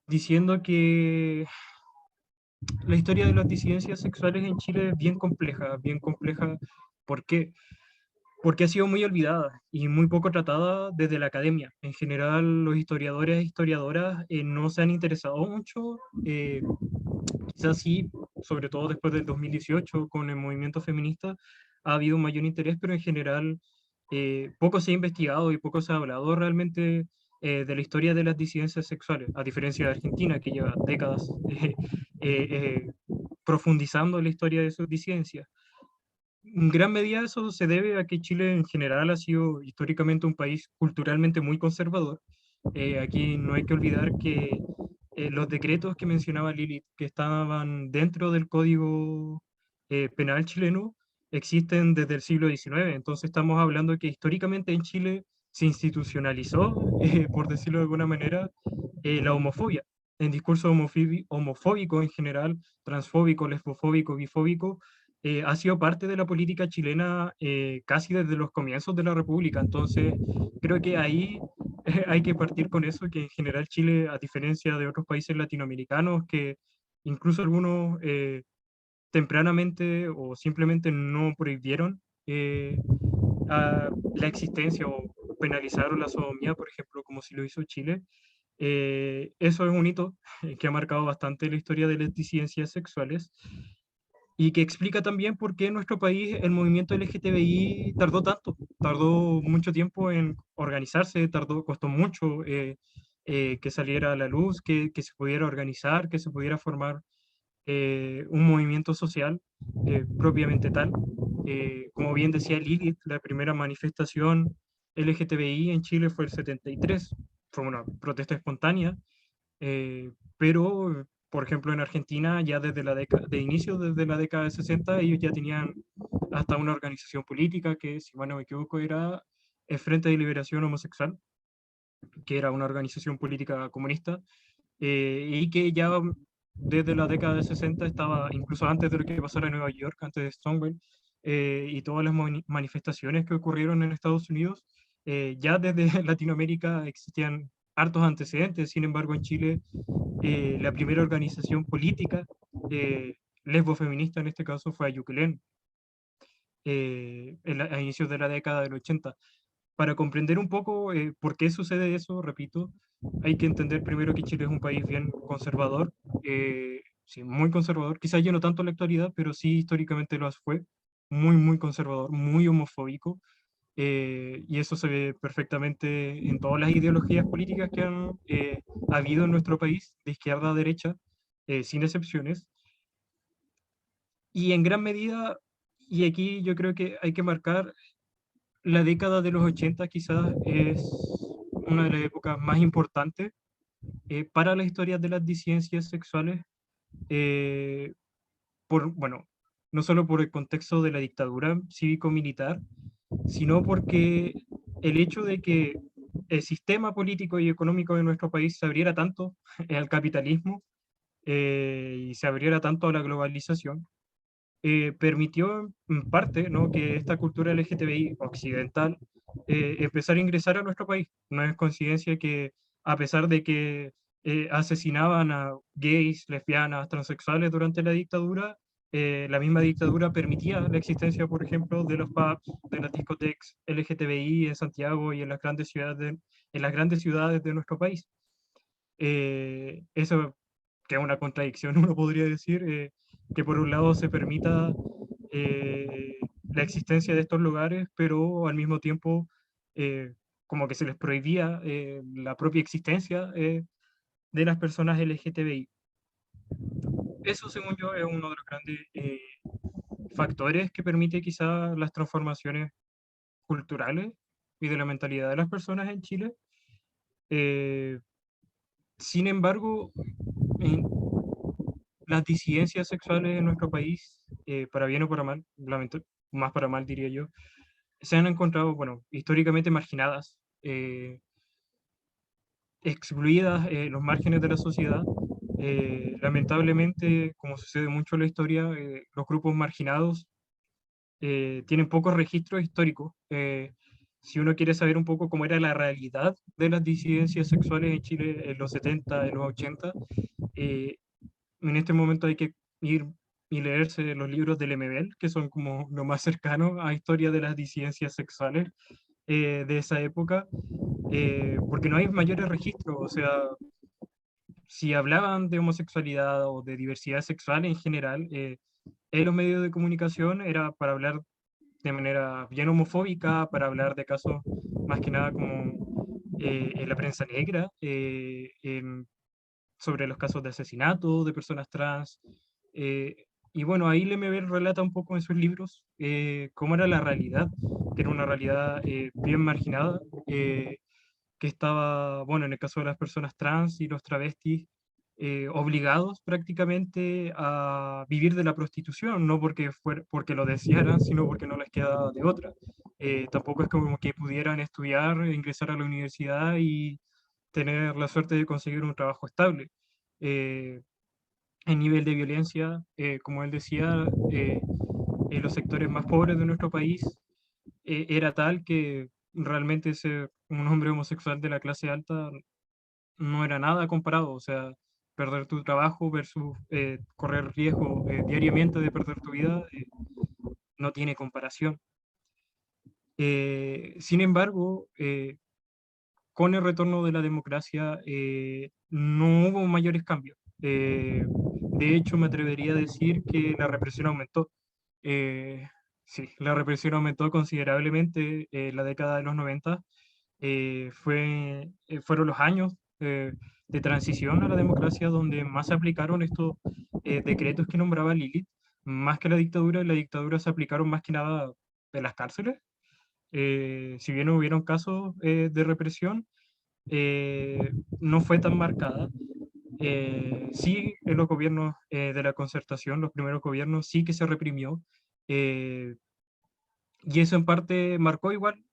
Speaker 4: diciendo que la historia de las disidencias sexuales en Chile es bien compleja, bien compleja. ¿Por qué? Porque ha sido muy olvidada y muy poco tratada desde la academia. En general, los historiadores e historiadoras no se han interesado mucho, quizás sí, sobre todo después del 2018, con el movimiento feminista, ha habido un mayor interés, pero en general poco se ha investigado y poco se ha hablado realmente de la historia de las disidencias sexuales, a diferencia de Argentina, que lleva décadas profundizando la historia de sus disidencias. En gran medida eso se debe a que Chile en general ha sido históricamente un país culturalmente muy conservador. Aquí no hay que olvidar que los decretos que mencionaba Lilith, que estaban dentro del Código Penal chileno, existen desde el siglo XIX. Entonces estamos hablando que históricamente en Chile se institucionalizó, por decirlo de alguna manera, la homofobia. El discurso homofóbico en general, transfóbico, lesbofóbico, bifóbico, ha sido parte de la política chilena casi desde los comienzos de la República. Entonces, creo que ahí hay que partir con eso, que en general Chile, a diferencia de otros países latinoamericanos, que incluso algunos tempranamente o simplemente no prohibieron la existencia o penalizaron la sodomía, por ejemplo, como si lo hizo Chile. Eso es un hito que ha marcado bastante la historia de las disidencias sexuales y que explica también por qué en nuestro país el movimiento LGTBI tardó tanto, tardó mucho tiempo en organizarse, costó mucho que saliera a la luz, que se pudiera organizar, que se pudiera formar un movimiento social propiamente tal. Como bien decía Lilith, la primera manifestación LGTBI en Chile fue el 73, fue una protesta espontánea, pero por ejemplo en Argentina ya desde la década de inicio, desde la década de 60, ellos ya tenían hasta una organización política que, si mal no me equivoco, era el Frente de Liberación Homosexual, que era una organización política comunista, y que ya desde la década de 60 estaba, incluso antes de lo que pasara en Nueva York, antes de Stonewall, y todas las manifestaciones que ocurrieron en Estados Unidos, ya desde Latinoamérica existían hartos antecedentes. Sin embargo, en Chile, la primera organización política lesbo-feminista en este caso fue Ayukelén, a inicios de la década del 80. Para comprender un poco por qué sucede eso, repito, hay que entender primero que Chile es un país bien conservador, sí, muy conservador, quizás ya no tanto en la actualidad, pero sí históricamente lo fue, muy, muy conservador, muy homofóbico, y eso se ve perfectamente en todas las ideologías políticas que han habido en nuestro país, de izquierda a derecha, sin excepciones, y en gran medida, y aquí yo creo que hay que marcar la década de los 80 quizás es una de las épocas más importantes para la historia de las disidencias sexuales, eh, bueno, no solo por el contexto de la dictadura cívico-militar, sino porque el hecho de que el sistema político y económico de nuestro país se abriera tanto al capitalismo y se abriera tanto a la globalización, permitió en parte, ¿no?, que esta cultura LGTBI occidental empezara a ingresar a nuestro país. No es coincidencia que a pesar de que asesinaban a gays, lesbianas, transexuales durante la dictadura, la misma dictadura permitía la existencia, por ejemplo, de los pubs, de las discotecas LGTBI en Santiago y en las grandes ciudades de nuestro país. Eso que es una contradicción, uno podría decir, que por un lado se permita la existencia de estos lugares, pero al mismo tiempo como que se les prohibía la propia existencia de las personas LGTBI. Eso, según yo, es uno de los grandes factores que permite quizás las transformaciones culturales y de la mentalidad de las personas en Chile. Eh, Sin embargo, en las disidencias sexuales en nuestro país, para bien o para mal, más para mal diría yo, se han encontrado, bueno, históricamente marginadas. excluidas en los márgenes de la sociedad. Lamentablemente, como sucede mucho en la historia, los grupos marginados tienen pocos registros históricos. Si uno quiere saber un poco cómo era la realidad de las disidencias sexuales en Chile en los 70, en los 80, eh, en este momento hay que ir y leerse los libros del MBL, que son como lo más cercano a historia de las disidencias sexuales de esa época, porque no hay mayores registros. O sea, si hablaban de homosexualidad o de diversidad sexual en general, en los medios de comunicación era para hablar de manera bien homofóbica, para hablar de casos más que nada como en la prensa negra, sobre los casos de asesinato de personas trans. eh, y bueno, ahí Lemebel relata un poco en sus libros cómo era la realidad, que era una realidad bien marginada, que estaba, bueno, en el caso de las personas trans y los travestis, obligados prácticamente a vivir de la prostitución, no porque lo desearan, sino porque no les quedaba de otra. Tampoco es como que pudieran estudiar, ingresar a la universidad y tener la suerte de conseguir un trabajo estable. Eh, el nivel de violencia, como él decía, en los sectores más pobres de nuestro país era tal que realmente ser un hombre homosexual de la clase alta no era nada comparado. O sea, perder tu trabajo versus correr riesgo diariamente de perder tu vida no tiene comparación. Sin embargo, con el retorno de la democracia no hubo mayores cambios. De hecho, me atrevería a decir que la represión aumentó. Eh, sí, la represión aumentó considerablemente en la década de los 90. Fueron los años de transición a la democracia donde más se aplicaron estos decretos que nombraba Lilith, más que la dictadura se aplicaron más que nada en las cárceles. Si bien hubieron casos de represión, eh, no fue tan marcada. Sí, en los gobiernos de la concertación, los primeros gobiernos, sí que se reprimió. eh, y eso en parte marcó igual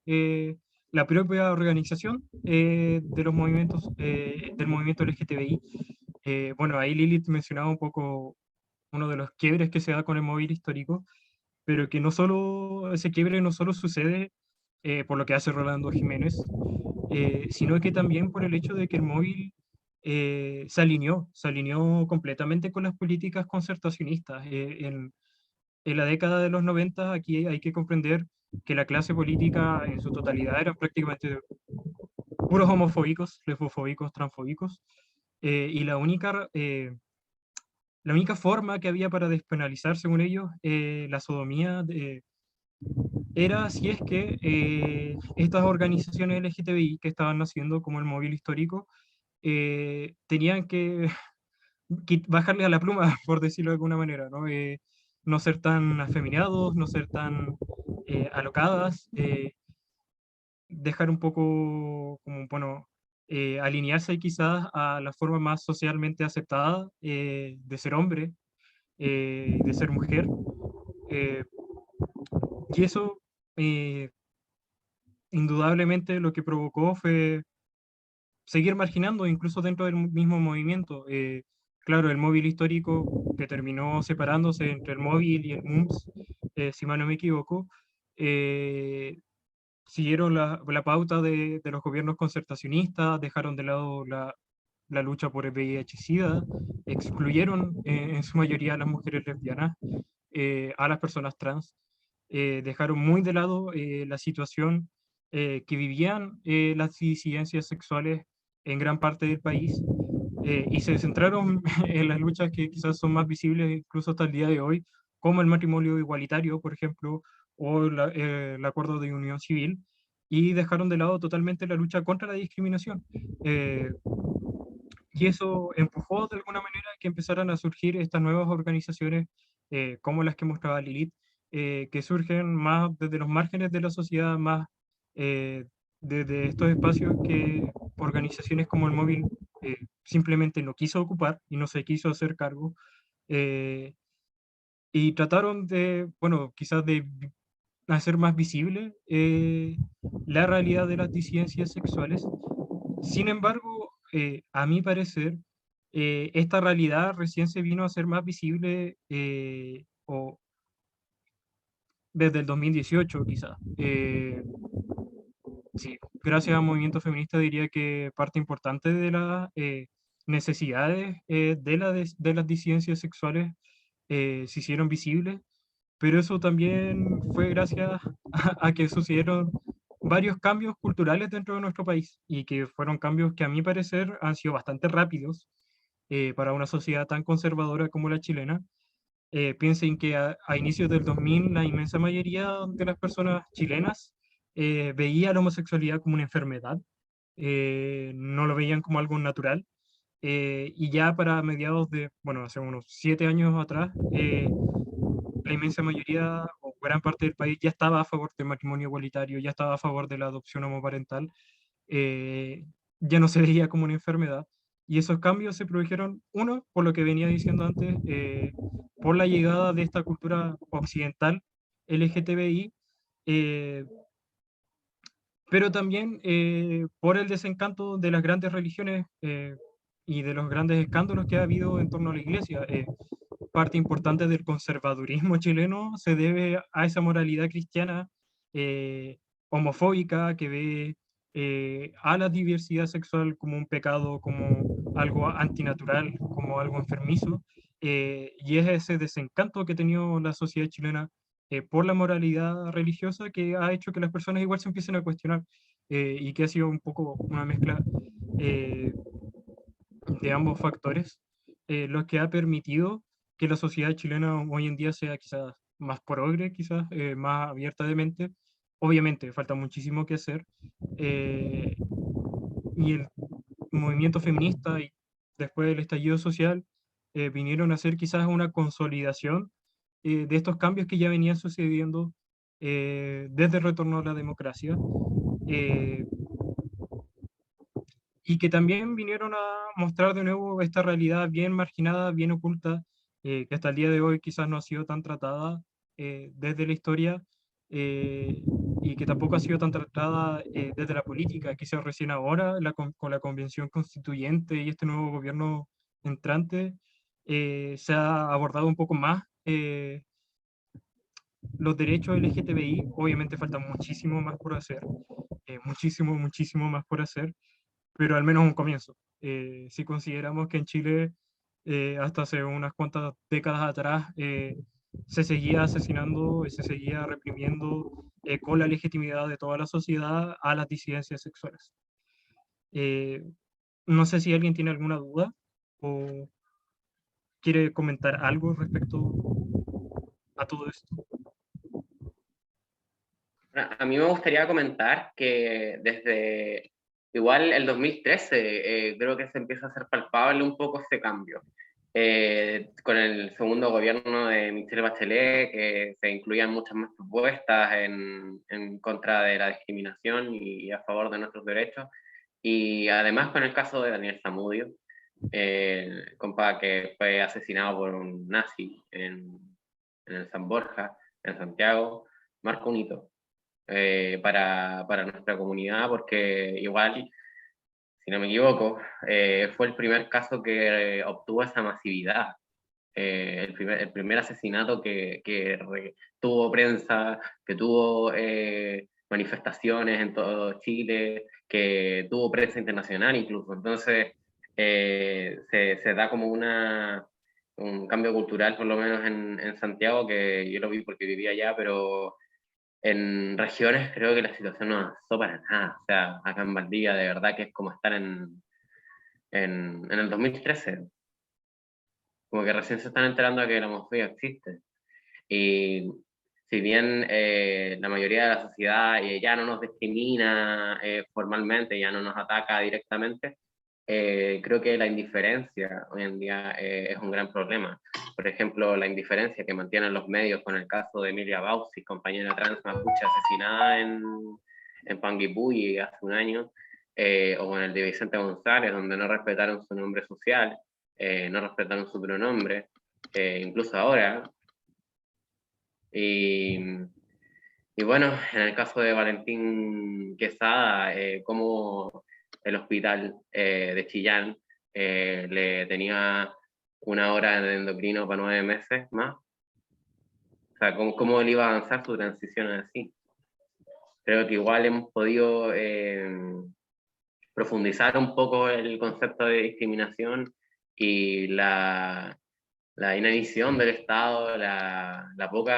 Speaker 4: la propia organización de los movimientos, del movimiento LGTBI. Bueno, ahí Lilith mencionaba un poco uno de los quiebres que se da con el móvil histórico, pero que no solo, ese quiebre no solo sucede por lo que hace Rolando Jiménez, sino que también por el hecho de que el móvil se alineó completamente con las políticas concertacionistas. En la década de los 90, aquí hay que comprender que la clase política en su totalidad eran prácticamente puros homofóbicos, lesbofóbicos, transfóbicos, y la única forma que había para despenalizar, según ellos, la sodomía era si es que estas organizaciones LGTBI que estaban naciendo, como el Móvil Histórico, tenían que bajarle a la pluma, por decirlo de alguna manera, ¿no? No ser tan afeminados, no ser tan alocadas, dejar un poco, como, bueno, alinearse quizás a la forma más socialmente aceptada de ser hombre, de ser mujer. eh, y eso, eh, indudablemente, lo que provocó fue seguir marginando, incluso dentro del mismo movimiento. Claro, el móvil histórico que terminó separándose entre el móvil y el MUMS, si mal no me equivoco, eh, siguieron la pauta de los gobiernos concertacionistas, dejaron de lado la lucha por el VIH-Sida, excluyeron en su mayoría a las mujeres lesbianas, a las personas trans, dejaron muy de lado la situación que vivían las disidencias sexuales en gran parte del país y se centraron en las luchas que quizás son más visibles incluso hasta el día de hoy, como el matrimonio igualitario, por ejemplo, o el acuerdo de unión civil, y dejaron de lado totalmente la lucha contra la discriminación. Eh, y eso empujó de alguna manera que empezaran a surgir estas nuevas organizaciones como las que mostraba Lilith, que surgen más desde los márgenes de la sociedad, más eh, desde estos espacios que organizaciones como el Móvil simplemente no quiso ocupar y no se quiso hacer cargo. eh, y trataron de, bueno, quizás de hacer más visible la realidad de las disidencias sexuales. Sin embargo, a mi parecer, esta realidad recién se vino a ser más visible o desde el 2018 quizás. Sí, gracias al movimiento feminista diría que parte importante de las necesidades de las disidencias sexuales se hicieron visibles, pero eso también fue gracias a que sucedieron varios cambios culturales dentro de nuestro país y que fueron cambios que a mi parecer han sido bastante rápidos para una sociedad tan conservadora como la chilena. Piensen que a inicios del 2000 la inmensa mayoría de las personas chilenas veía la homosexualidad como una enfermedad, no lo veían como algo natural. Y ya para mediados de, bueno, hace unos 7 años atrás, la inmensa mayoría o gran parte del país ya estaba a favor del matrimonio igualitario, ya estaba a favor de la adopción homoparental, eh, ya no se veía como una enfermedad. Y esos cambios se produjeron, uno, por lo que venía diciendo antes, por la llegada de esta cultura occidental LGTBI, eh, pero también por el desencanto de las grandes religiones y de los grandes escándalos que ha habido en torno a la iglesia. Parte importante del conservadurismo chileno se debe a esa moralidad cristiana homofóbica que ve a la diversidad sexual como un pecado, como algo antinatural, como algo enfermizo, y es ese desencanto que ha tenido la sociedad chilena por la moralidad religiosa que ha hecho que las personas igual se empiecen a cuestionar y que ha sido un poco una mezcla eh, de ambos factores, lo que ha permitido que la sociedad chilena hoy en día sea quizás más progre, quizás más abierta de mente. Obviamente, falta muchísimo que hacer. Y el movimiento feminista y después del estallido social vinieron a ser quizás una consolidación de estos cambios que ya venían sucediendo desde el retorno a la democracia. Eh, y que también vinieron a mostrar de nuevo esta realidad bien marginada, bien oculta, que hasta el día de hoy quizás no ha sido tan tratada desde la historia eh, y que tampoco ha sido tan tratada desde la política, quizás recién ahora con la convención constituyente y este nuevo gobierno entrante se ha abordado un poco más los derechos LGTBI. Obviamente falta muchísimo más por hacer, muchísimo, muchísimo más por hacer, pero al menos un comienzo. Si consideramos que en Chile, hasta hace unas cuantas décadas atrás, se seguía asesinando y se seguía reprimiendo con la legitimidad de toda la sociedad a las disidencias sexuales. Eh, no sé si alguien tiene alguna duda o quiere comentar algo respecto a todo esto.
Speaker 3: A mí me gustaría comentar que desde igual el 2013 creo que se empieza a hacer palpable un poco este cambio. Con el segundo gobierno de Michelle Bachelet, que se incluían muchas más propuestas en contra de la discriminación y a favor de nuestros derechos. Y además con el caso de Daniel Zamudio, compa que fue asesinado por un nazi en el San Borja, en Santiago, marca un hito para nuestra comunidad, porque igual, si no me equivoco, fue el primer caso que obtuvo esa masividad. El primer asesinato que tuvo prensa, que tuvo manifestaciones en todo Chile, que tuvo prensa internacional incluso. Entonces, se da como un cambio cultural, por lo menos en Santiago, que yo lo vi porque vivía allá, pero en regiones creo que la situación no avanzó para nada. O sea, acá en Valdivia de verdad que es como estar en el 2013. Como que recién se están enterando de que la homofobia existe. Y si bien la mayoría de la sociedad ya no nos discrimina formalmente, ya no nos ataca directamente, creo que la indiferencia hoy en día es un gran problema. Por ejemplo, la indiferencia que mantienen los medios con el caso de Emilia Bausi, compañera trans mapuche asesinada en Panguipulli hace un año, o con el de Vicente González, donde no respetaron su nombre social, no respetaron su pronombre, incluso ahora. Y, y bueno, en el caso de Valentín Quesada, cómo el hospital de Chillán le tenía una hora de endocrino para 9 meses más. O sea, ¿cómo él iba a avanzar su transición así? Creo que igual hemos podido profundizar un poco el concepto de discriminación y la inanición del Estado, el poco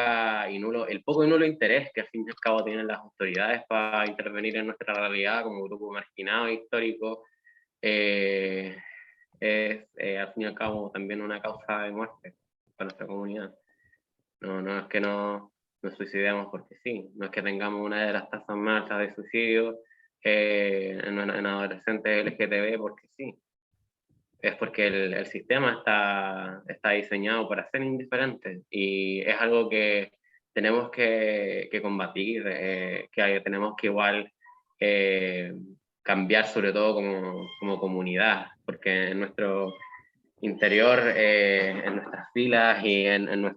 Speaker 3: y nulo interés que al fin y al cabo tienen las autoridades para intervenir en nuestra realidad como grupo marginado histórico, es al fin y al cabo también una causa de muerte para nuestra comunidad. No es que nos suicidemos porque sí, no es que tengamos una de las tasas más altas de suicidio en adolescentes LGTB porque sí, es porque el sistema está diseñado para ser indiferente y es algo que tenemos que combatir, que tenemos que igual cambiar sobre todo como comunidad, porque en nuestro interior, en nuestras filas y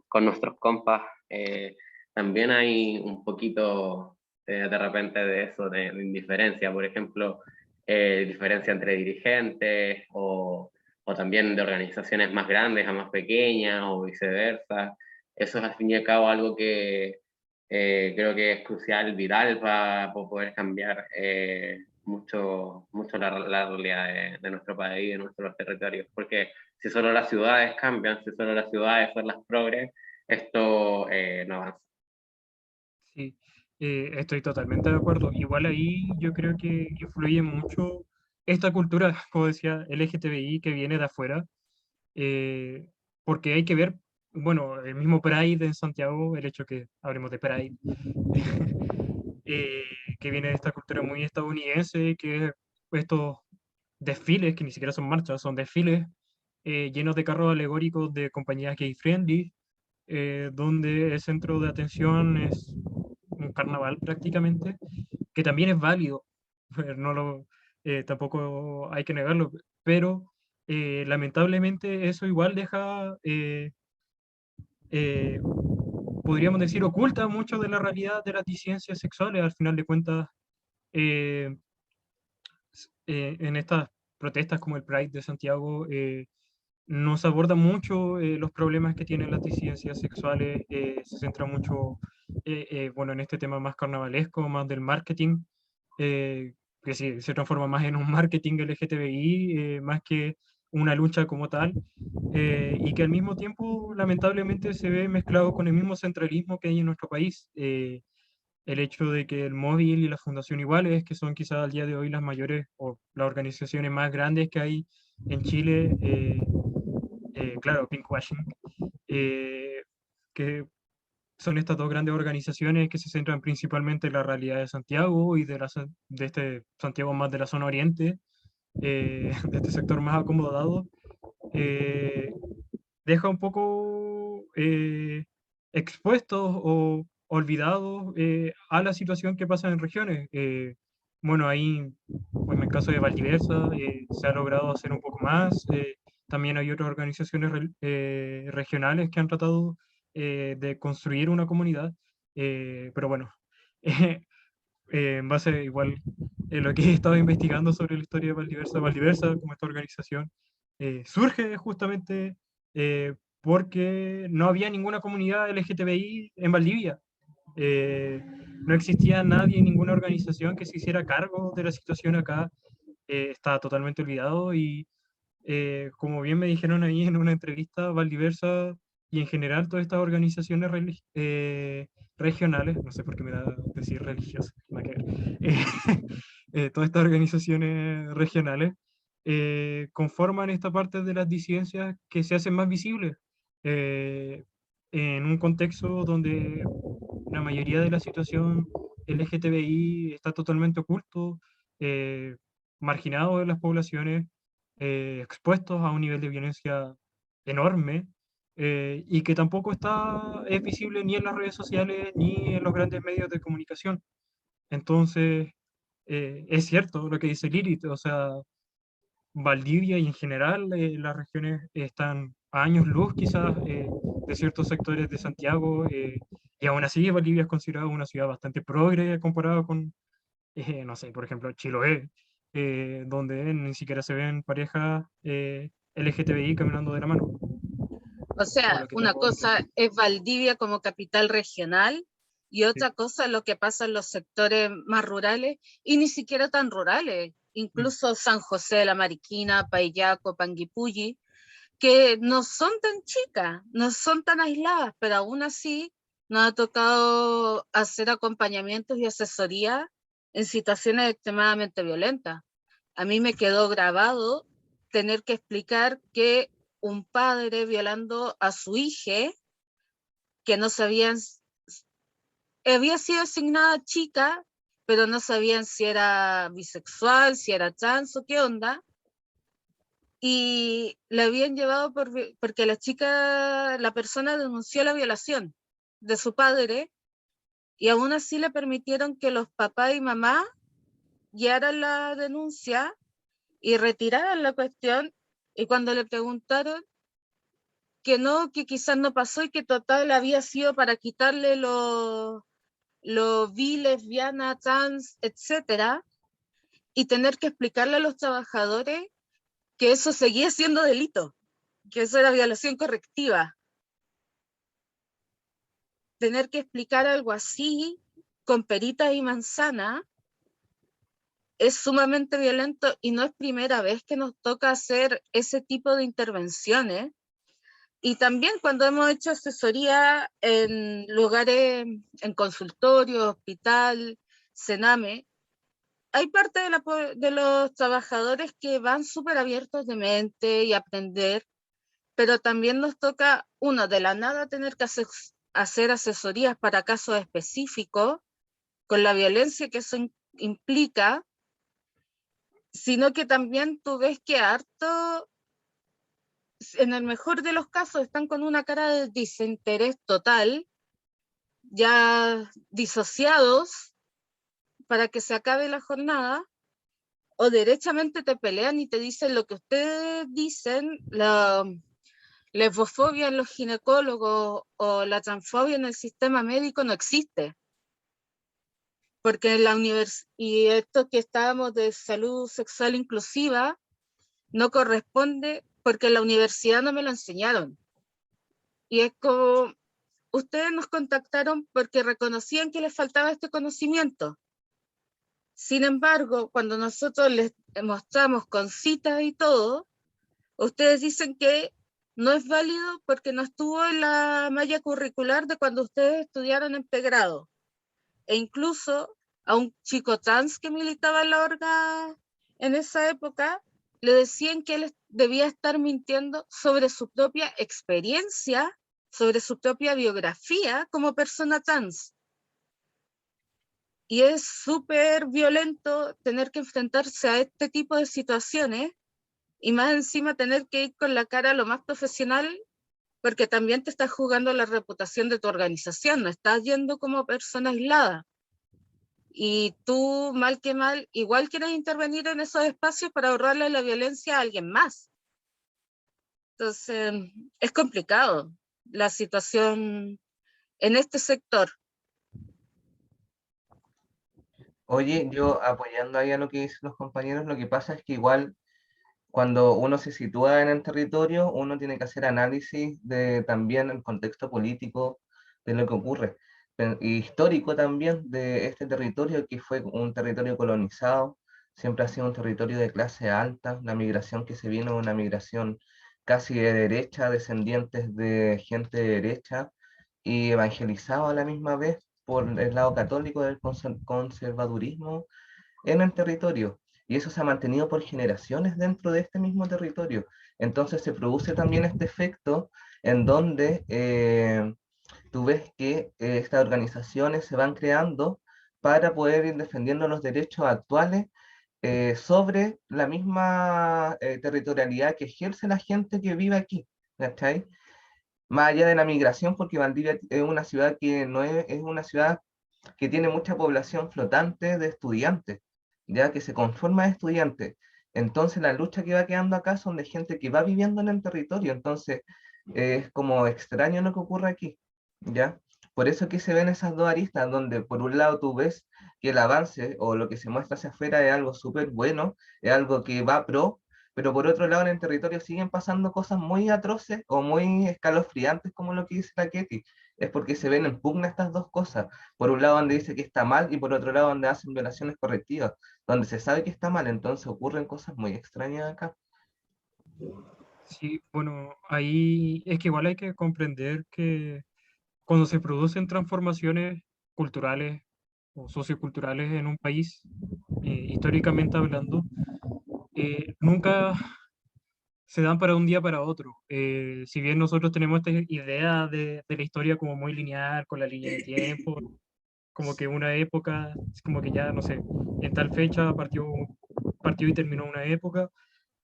Speaker 3: con nuestros compas, también hay un poquito de repente de eso, de indiferencia, por ejemplo, diferencia entre dirigentes o también de organizaciones más grandes a más pequeñas o viceversa. Eso es al fin y al cabo algo que creo que es crucial, vital para poder cambiar mucho la realidad de nuestro país, de nuestros territorios, porque si solo las ciudades cambian, si solo las ciudades son las progres, esto no avanza.
Speaker 4: Sí, estoy totalmente de acuerdo. Igual ahí yo creo que influye mucho esta cultura, como decía, LGTBI que viene de afuera, eh, porque hay que ver, bueno, el mismo Pride en Santiago, el hecho que hablemos de Pride, eh, que viene de esta cultura muy estadounidense, que estos desfiles, que ni siquiera son marchas, son desfiles llenos de carros alegóricos de compañías gay friendly, donde el centro de atención es un carnaval prácticamente, que también es válido, no lo, tampoco hay que negarlo, pero lamentablemente eso igual deja, eh, podríamos decir, oculta mucho de la realidad de las disidencias sexuales, al final de cuentas, eh, en estas protestas como el Pride de Santiago, nos aborda mucho los problemas que tienen las disidencias sexuales, se centra mucho, bueno, en este tema más carnavalesco, más del marketing, que sí, se transforma más en un marketing LGTBI, más que una lucha como tal, y que al mismo tiempo lamentablemente se ve mezclado con el mismo centralismo que hay en nuestro país. El hecho de que el móvil y la Fundación Iguales, que son quizás al día de hoy las mayores o las organizaciones más grandes que hay en Chile, claro, pinkwashing, eh, que son estas dos grandes organizaciones que se centran principalmente en la realidad de Santiago y de este Santiago más de la zona oriente, de este sector más acomodado, eh, deja un poco expuestos o olvidados a la situación que pasa en regiones. Bueno, ahí, pues en el caso de Valdiversa, se ha logrado hacer un poco más. También hay otras organizaciones regionales que han tratado de construir una comunidad, pero bueno, en base igual en lo que he estado investigando sobre la historia de Valdiversa, Valdiversa como esta organización surge justamente porque no había ninguna comunidad LGTBI en Valdivia. Eh, no existía nadie, ninguna organización que se hiciera cargo de la situación acá. Estaba totalmente olvidado y como bien me dijeron ahí en una entrevista, Valdiversa y en general todas estas organizaciones regionales, no sé por qué me da decir religiosas, nada que ver, todas estas organizaciones regionales conforman esta parte de las disidencias que se hacen más visibles en un contexto donde la mayoría de la situación LGTBI está totalmente oculto, marginado de las poblaciones, expuestos a un nivel de violencia enorme y que tampoco es visible ni en las redes sociales ni en los grandes medios de comunicación. Entonces, es cierto lo que dice Lilith, o sea, Valdivia y en general las regiones están a años luz quizás de ciertos sectores de Santiago y aún así Valdivia es considerada una ciudad bastante progre comparado con, no sé, por ejemplo, Chiloé, donde ni siquiera se ven parejas LGTBI caminando de la mano.
Speaker 2: O
Speaker 4: Por
Speaker 2: sea,
Speaker 4: lo que
Speaker 2: una
Speaker 4: tengo
Speaker 2: cosa
Speaker 4: entendido.
Speaker 2: es Valdivia como capital regional y
Speaker 4: Sí.
Speaker 2: otra cosa es lo que pasa en los sectores más rurales y ni siquiera tan rurales. Incluso San José de la Mariquina, Payaco, Panguipulli, que no son tan chicas, no son tan aisladas, pero aún así nos ha tocado hacer acompañamientos y asesoría en situaciones extremadamente violentas. A mí me quedó grabado tener que explicar que un padre violando a su hija, que no sabían, había sido asignada chica, pero no sabían si era bisexual, si era trans o qué onda, y la habían llevado porque la chica, la persona denunció la violación de su padre, y aún así le permitieron que los papás y mamá guiaran la denuncia y retiraran la cuestión, y cuando le preguntaron que no, que quizás no pasó y que total había sido para quitarle los bi, lesbiana, trans, etcétera, y tener que explicarle a los trabajadores que eso seguía siendo delito, que eso era violación correctiva. Tener que explicar algo así con peritas y manzana es sumamente violento y no es primera vez que nos toca hacer ese tipo de intervenciones. Y también cuando hemos hecho asesoría en lugares, en consultorio, hospital, Sename, hay parte de los trabajadores que van súper abiertos de mente y aprender, pero también nos toca, uno, de la nada tener que hacer asesorías para casos específicos, con la violencia que eso implica, sino que también tú ves que harto, en el mejor de los casos, están con una cara de desinterés total, ya disociados para que se acabe la jornada, o derechamente te pelean y te dicen lo que ustedes dicen, la lesbofobia en los ginecólogos o la transfobia en el sistema médico no existe. Porque en la y esto que estábamos de salud sexual inclusiva no corresponde porque en la universidad no me lo enseñaron. Y es como, ustedes nos contactaron porque reconocían que les faltaba este conocimiento. Sin embargo, cuando nosotros les mostramos con citas y todo, ustedes dicen que no es válido porque no estuvo en la malla curricular de cuando ustedes estudiaron en pregrado. E incluso a un chico trans que militaba en la orga en esa época, le decían que él debía estar mintiendo sobre su propia experiencia, sobre su propia biografía como persona trans. Y es súper violento tener que enfrentarse a este tipo de situaciones y más encima tener que ir con la cara lo más profesional, porque también te estás jugando la reputación de tu organización, no estás yendo como persona aislada. Y tú, mal que mal, igual quieres intervenir en esos espacios para ahorrarle la violencia a alguien más. Entonces, es complicado la situación en este sector.
Speaker 1: Oye, yo apoyando ahí a lo que dicen los compañeros, lo que pasa es que igual cuando uno se sitúa en el territorio, uno tiene que hacer análisis de también el contexto político de lo que ocurre, y histórico también de este territorio que fue un territorio colonizado, siempre ha sido un territorio de clase alta, la migración que se vino, una migración casi de derecha, descendientes de gente de derecha, y evangelizado a la misma vez por el lado católico del conservadurismo en el territorio. Y eso se ha mantenido por generaciones dentro de este mismo territorio. Entonces se produce también este efecto en donde tú ves que estas organizaciones se van creando para poder ir defendiendo los derechos actuales sobre la misma territorialidad que ejerce la gente que vive aquí. ¿Cachai? Más allá de la migración, porque Valdivia es una ciudad que no es una ciudad que tiene mucha población flotante de estudiantes, ya que se conforma de estudiantes. Entonces la lucha que va quedando acá son de gente que va viviendo en el territorio, entonces es como extraño lo que ocurre aquí, ¿ya? Por eso que se ven esas dos aristas, donde por un lado tú ves que el avance o lo que se muestra hacia afuera es algo súper bueno, es algo que va pro, pero por otro lado en el territorio siguen pasando cosas muy atroces o muy escalofriantes, como lo que dice la Ketty. Es porque se ven en pugna estas dos cosas. Por un lado donde dice que está mal y por otro lado donde hacen violaciones correctivas, donde se sabe que está mal, entonces ocurren cosas muy extrañas acá.
Speaker 4: Sí, bueno, ahí es que igual hay que comprender que cuando se producen transformaciones culturales o socioculturales en un país, históricamente hablando, nunca se dan para un día para otro. Si bien nosotros tenemos esta idea de la historia como muy lineal, con la línea de tiempo, como que una época, es como que ya, no sé, en tal fecha partió y terminó una época.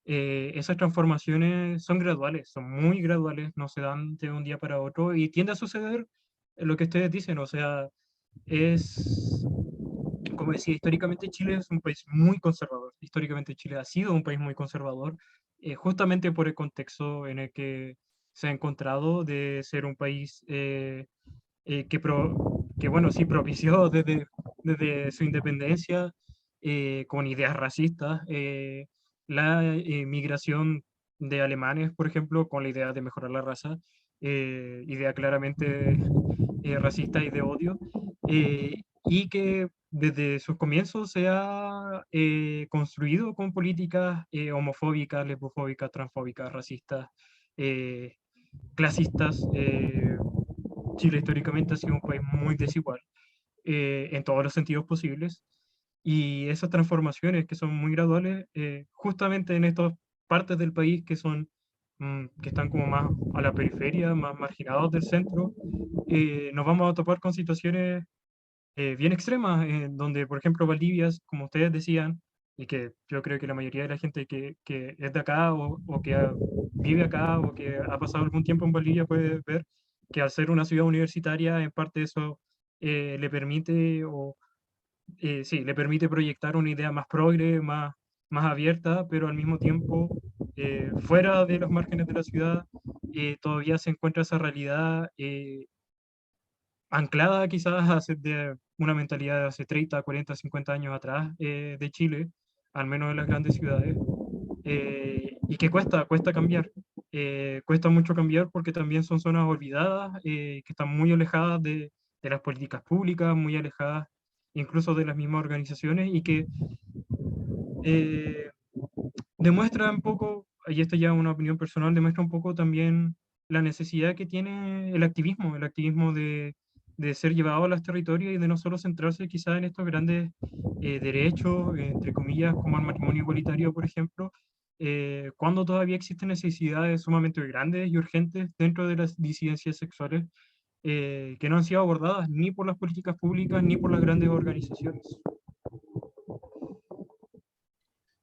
Speaker 4: Esas transformaciones son graduales, son muy graduales, no se dan de un día para otro y tiende a suceder lo que ustedes dicen, o sea, es, como decía, históricamente Chile es un país muy conservador, históricamente Chile ha sido un país muy conservador, justamente por el contexto en el que se ha encontrado de ser un país que, bueno, sí propició desde su independencia con ideas racistas, la migración de alemanes, por ejemplo, con la idea de mejorar la raza, idea claramente racista y de odio, y que desde sus comienzos se ha construido con políticas homofóbicas, lesbofóbicas, transfóbicas, racistas, eh, clasistas. Chile históricamente ha sido un país muy desigual en todos los sentidos posibles y esas transformaciones que son muy graduales, justamente en estas partes del país que son que están como más a la periferia, más marginados del centro, nos vamos a topar con situaciones bien extremas, donde, por ejemplo, Valdivia, como ustedes decían, y que yo creo que la mayoría de la gente que es de acá o que vive acá o que ha pasado algún tiempo en Valdivia puede ver que al ser una ciudad universitaria, en parte eso le permite, sí, le permite proyectar una idea más progre, más abierta, pero al mismo tiempo, fuera de los márgenes de la ciudad, todavía se encuentra esa realidad anclada quizás de una mentalidad de hace 30, 40, 50 años atrás de Chile, al menos en las grandes ciudades, y que cuesta cambiar. Cuesta mucho cambiar porque también son zonas olvidadas, que están muy alejadas de las políticas públicas, muy alejadas incluso de las mismas organizaciones y que eh, demuestra un poco, y esto ya es una opinión personal, demuestra un poco también la necesidad que tiene el activismo de ser llevado a los territorios y de no solo centrarse quizás en estos grandes derechos, entre comillas, como el matrimonio igualitario, por ejemplo, cuando todavía existen necesidades sumamente grandes y urgentes dentro de las disidencias sexuales que no han sido abordadas ni por las políticas públicas ni por las grandes organizaciones.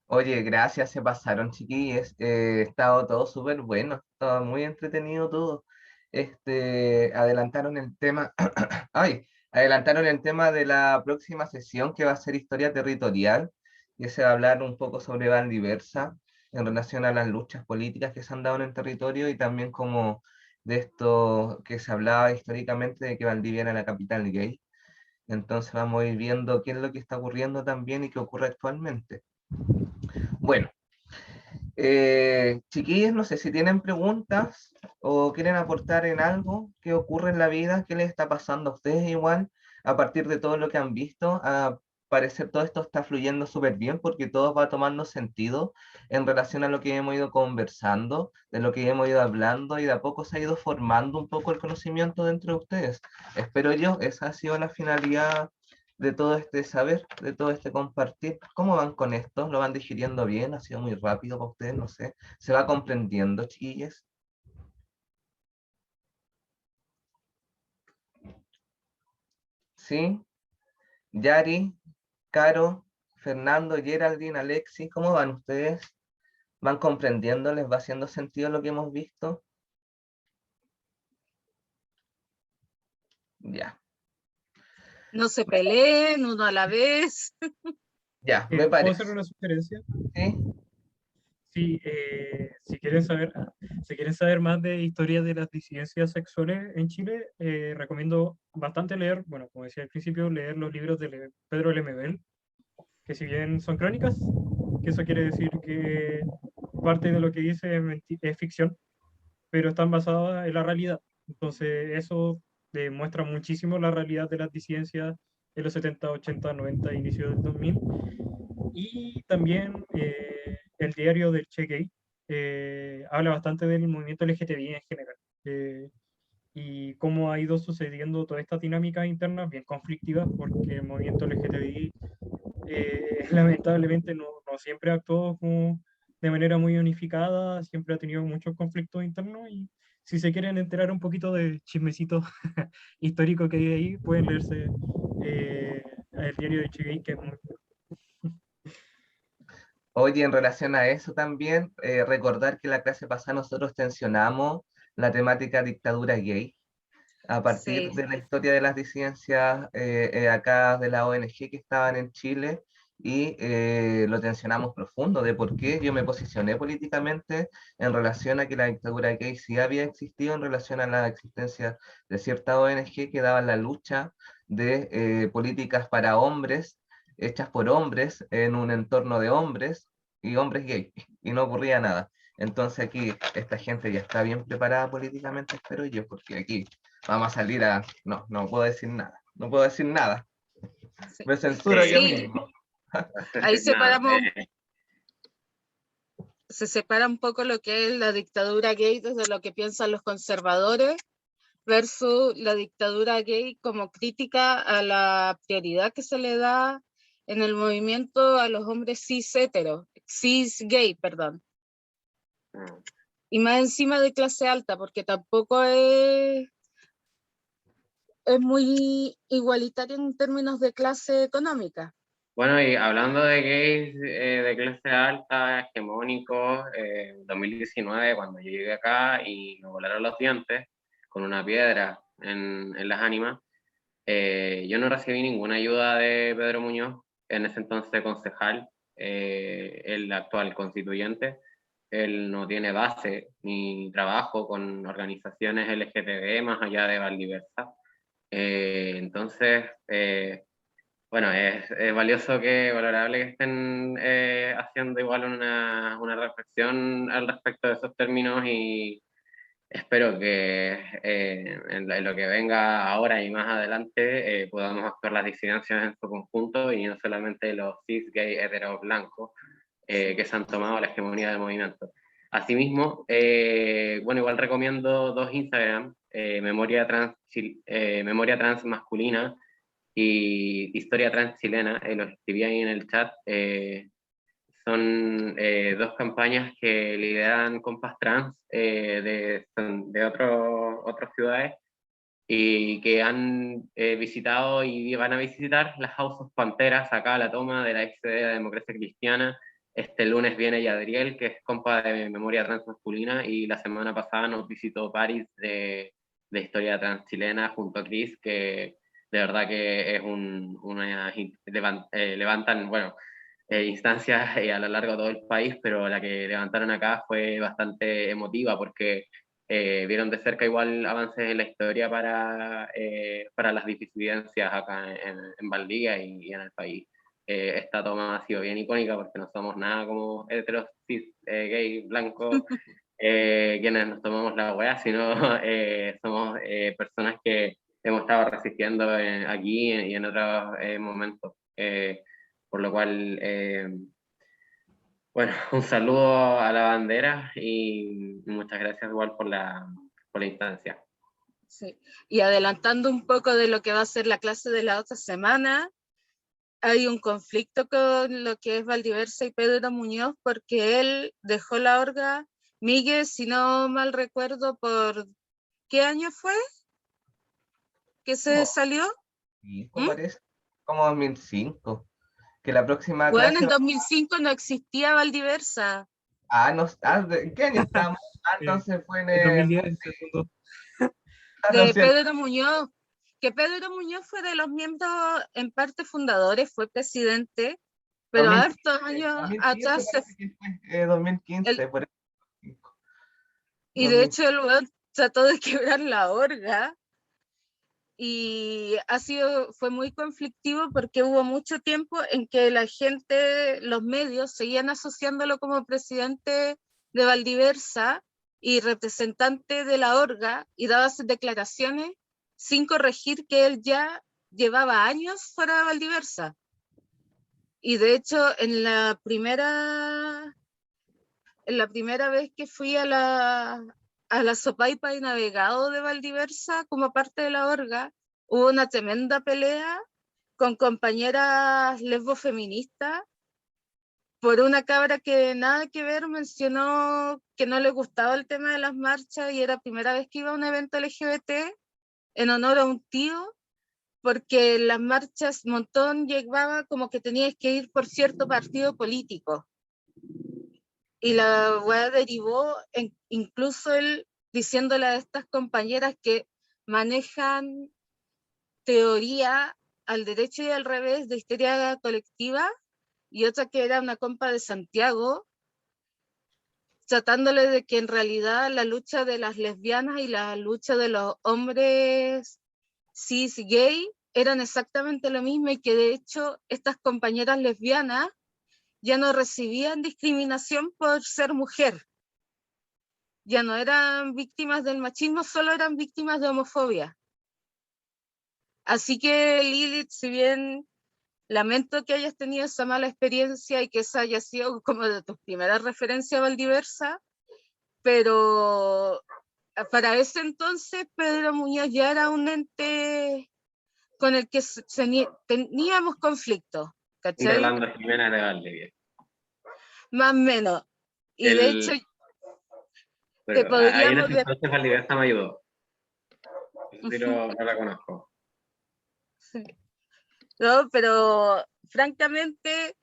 Speaker 1: Oye, gracias, se pasaron, chiquillos. Estado todo súper bueno, estaba muy entretenido todo. Adelantaron el tema, ay, adelantaron el tema de la próxima sesión que va a ser historia territorial, y se va a hablar un poco sobre Valdiversa en relación a las luchas políticas que se han dado en el territorio y también como de esto que se hablaba históricamente de que Valdivia era la capital gay. Entonces vamos a ir viendo qué es lo que está ocurriendo también y qué ocurre actualmente. Bueno, chiquillos, no sé si tienen preguntas o quieren aportar en algo que ocurre en la vida, qué les está pasando a ustedes igual, a partir de todo lo que han visto, a parecer todo esto está fluyendo súper bien porque todo va tomando sentido en relación a lo que hemos ido conversando, de lo que hemos ido hablando y de a poco se ha ido formando un poco el conocimiento dentro de ustedes. Espero yo, esa ha sido la finalidad de todo este saber, de todo este compartir. ¿Cómo van con esto? ¿Lo van digiriendo bien? ¿Ha sido muy rápido para ustedes? No sé. ¿Se va comprendiendo, chiquillos? ¿Sí? Yari, Caro, Fernando, Geraldine, Alexis, ¿cómo van ustedes? ¿Van comprendiendo? ¿Les va haciendo sentido lo que hemos visto? Ya,
Speaker 2: No se peleen uno a la vez.
Speaker 1: ya, me
Speaker 4: ¿Puedo hacer
Speaker 1: parece.
Speaker 4: una sugerencia?
Speaker 1: ¿Sí?
Speaker 4: Sí, si quieren saber más de historia de las disidencias sexuales en Chile, recomiendo bastante leer, bueno, como decía al principio, leer los libros de Pedro Lemebel, que si bien son crónicas, que eso quiere decir que parte de lo que dice es ficción, pero están basadas en la realidad. Entonces, eso demuestra muchísimo la realidad de las disidencias en los 70, 80, 90, inicio del 2000. Y también el diario del Che Gay habla bastante del movimiento LGTBI en general. Y cómo ha ido sucediendo todas estas dinámicas internas bien conflictivas, porque el movimiento LGTBI lamentablemente no siempre actuó como de manera muy unificada, siempre ha tenido muchos conflictos internos y si se quieren enterar un poquito de chismecito histórico que hay ahí, pueden leerse el diario de Che Gay, que es muy...
Speaker 1: Oye, en relación a eso también, recordar que la clase pasada nosotros tensionamos la temática dictadura gay a partir
Speaker 2: Sí,
Speaker 1: de la historia de las disidencias acá de la ONG que estaban en Chile y lo tensionamos profundo de por qué yo me posicioné políticamente en relación a que la dictadura gay sí había existido en relación a la existencia de cierta ONG que daba la lucha de políticas para hombres hechas por hombres en un entorno de hombres y hombres gay y no ocurría nada. Entonces aquí esta gente ya está bien preparada políticamente, espero yo, porque aquí vamos a salir a... No, no puedo decir nada. No puedo decir nada.
Speaker 2: sí.
Speaker 1: Me censuro yo
Speaker 2: Sí,
Speaker 1: mismo.
Speaker 2: ahí
Speaker 3: Nada,
Speaker 2: se separa un poco lo que es la dictadura gay desde lo que piensan los conservadores versus la dictadura gay como crítica a la prioridad que se le da en el movimiento a los hombres cis gay, perdón. Y más encima de clase alta, porque tampoco es muy igualitario en términos de clase económica.
Speaker 3: bueno, y hablando de gays de clase alta, hegemónicos, 2019, cuando yo llegué acá y me volaron los dientes con una piedra en las ánimas, yo no recibí ninguna ayuda de Pedro Muñoz, en ese entonces concejal, el actual constituyente. Él no tiene base ni trabajo con organizaciones LGTB más allá de Valdiversa. Entonces, bueno, es valioso valorable que estén haciendo igual una reflexión al respecto de esos términos y espero que en lo que venga ahora y más adelante podamos actuar las disidencias en su conjunto y no solamente los cis, gay, hetero, blancos que se han tomado la hegemonía del movimiento. Asimismo, bueno, igual recomiendo dos Instagram, Memoria Trans Masculina y Historia Trans Chilena, los escribí ahí en el chat. Son dos campañas que lideran compas trans de otras ciudades y que han visitado y van a visitar las House of Panteras, acá a la toma de la ex sede de la Democracia Cristiana. Este lunes viene Yadriel, que es compa de Memoria Trans Masculina, y la semana pasada nos visitó Paris de Historia Trans Chilena junto a Chris, que de verdad que es levantan, bueno, instancias a lo largo de todo el país, pero la que levantaron acá fue bastante emotiva porque vieron de cerca igual avances en la historia para las disidencias acá en Valdivia y en el país. Esta toma ha sido bien icónica porque no somos nada como heteros, cis, gay, blancos, quienes nos tomamos la weá, sino somos personas que hemos estado resistiendo aquí y en otros momentos. Por lo cual, bueno, un saludo a la bandera y muchas gracias igual por la instancia.
Speaker 2: Sí. Y adelantando un poco de lo que va a ser la clase de la otra semana, hay un conflicto con lo que es Valdiversa y Pedro Muñoz porque él dejó la orga, Miguel, si no mal recuerdo, ¿por qué año fue que se
Speaker 1: Como
Speaker 2: salió?
Speaker 1: 2005
Speaker 2: ¿Mm?
Speaker 1: parece. Como 2005. Que la próxima
Speaker 2: Bueno,
Speaker 1: clase...
Speaker 2: en 2005 no existía Valdiversa.
Speaker 1: Ah, no, ¿en qué año estamos? Ah,
Speaker 4: Eh,
Speaker 1: entonces fue en
Speaker 4: en
Speaker 1: el...
Speaker 4: 2010 se fundó.
Speaker 1: Ah, no
Speaker 2: De
Speaker 1: sé.
Speaker 2: Pedro Muñoz, que Pedro Muñoz fue de los miembros en parte fundadores, fue presidente, pero
Speaker 1: 2015,
Speaker 2: hartos años
Speaker 1: 2015
Speaker 2: atrás
Speaker 1: parece que fue, 2015, por eso.
Speaker 2: y de hecho el weón trató de quebrar la orga y fue muy conflictivo porque hubo mucho tiempo en que la gente, los medios, seguían asociándolo como presidente de Valdiversa y representante de la orga, y daba sus declaraciones sin corregir que él ya llevaba años fuera de Valdiversa. Y de hecho, en la primera vez que fui a la Sopaipa y Navegado de Valdiversa como parte de la orga, hubo una tremenda pelea con compañeras lesbofeministas por una cabra que nada que ver mencionó que no le gustaba el tema de las marchas y era la primera vez que iba a un evento LGBT en honor a un tío, porque las marchas montón llegaba como que tenías que ir por cierto partido político. Y la weá derivó en incluso él diciéndole a estas compañeras que manejan teoría al derecho y al revés de histeria colectiva, y otra que era una compa de Santiago, tratándole de que en realidad la lucha de las lesbianas y la lucha de los hombres cis y gay eran exactamente lo mismo, y que de hecho estas compañeras lesbianas ya no recibían discriminación por ser mujer, ya no eran víctimas del machismo, solo eran víctimas de homofobia. Así que Lilith, si bien lamento que hayas tenido esa mala experiencia y que esa haya sido como de tus primeras referencias a Valdiversa, pero para ese entonces Pedro Muñoz ya era un ente con el que teníamos conflicto,
Speaker 3: Un
Speaker 2: ¿cachai?
Speaker 3: Rolando Jimena de Valdivia.
Speaker 2: Más o menos. Y de hecho, te
Speaker 3: Pero ahí en
Speaker 2: podríamos...
Speaker 3: ese entonces Valdiversa me ayudó. Eso sí no la conozco.
Speaker 2: Sí. No, pero francamente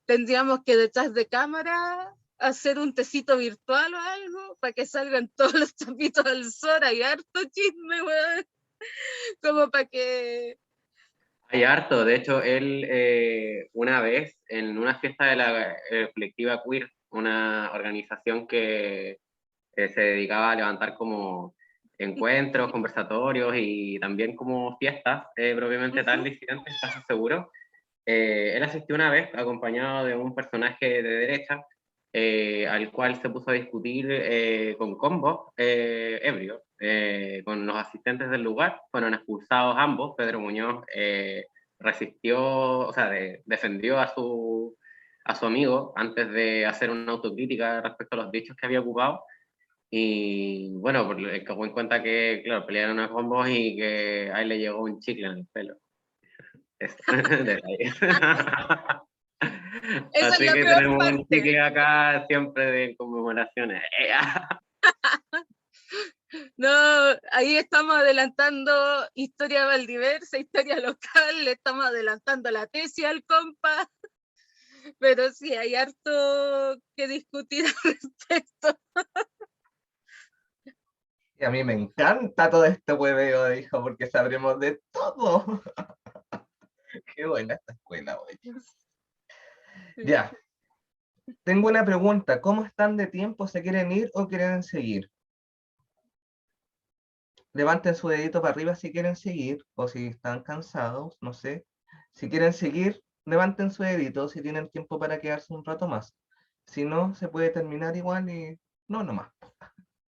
Speaker 2: tendríamos que detrás de cámara hacer un tecito virtual o algo para que salgan todos los chapitos al sol. Hay harto chisme, weón. Como para que...
Speaker 3: Hay harto, de hecho, él una vez en una fiesta de la colectiva Queer, una organización que se dedicaba a levantar como encuentros, conversatorios y también como fiestas propiamente tal, disidentes, ¿estás seguro? Él asistió una vez acompañado de un personaje de derecha al cual se puso a discutir con combos ebrios con los asistentes del lugar. Fueron expulsados ambos. Pedro Muñoz resistió, o sea, defendió a su amigo antes de hacer una autocrítica respecto a los dichos que había ocupado. Y bueno, cagó en cuenta que, claro, pelearon a combos y que a él le llegó un chicle en el pelo.
Speaker 2: Esa es
Speaker 3: Así
Speaker 2: la
Speaker 3: que
Speaker 2: peor
Speaker 3: tenemos un
Speaker 2: parte.
Speaker 3: chicle acá siempre de conmemoraciones.
Speaker 2: No, ahí estamos adelantando historia valdiversa, historia local, le estamos adelantando la tesis al compa, pero sí, hay harto que discutir al respecto.
Speaker 1: Y a mí me encanta todo este hueveo, dijo, porque sabremos de todo. Qué buena esta escuela, oye. Ya. Tengo una pregunta. ¿Cómo están de tiempo? ¿Se quieren ir o quieren seguir? Levanten su dedito para arriba si quieren seguir, o si están cansados, no sé. Si quieren seguir, levanten su dedito si tienen tiempo para quedarse un rato más. Si no, se puede terminar igual y no, nomás.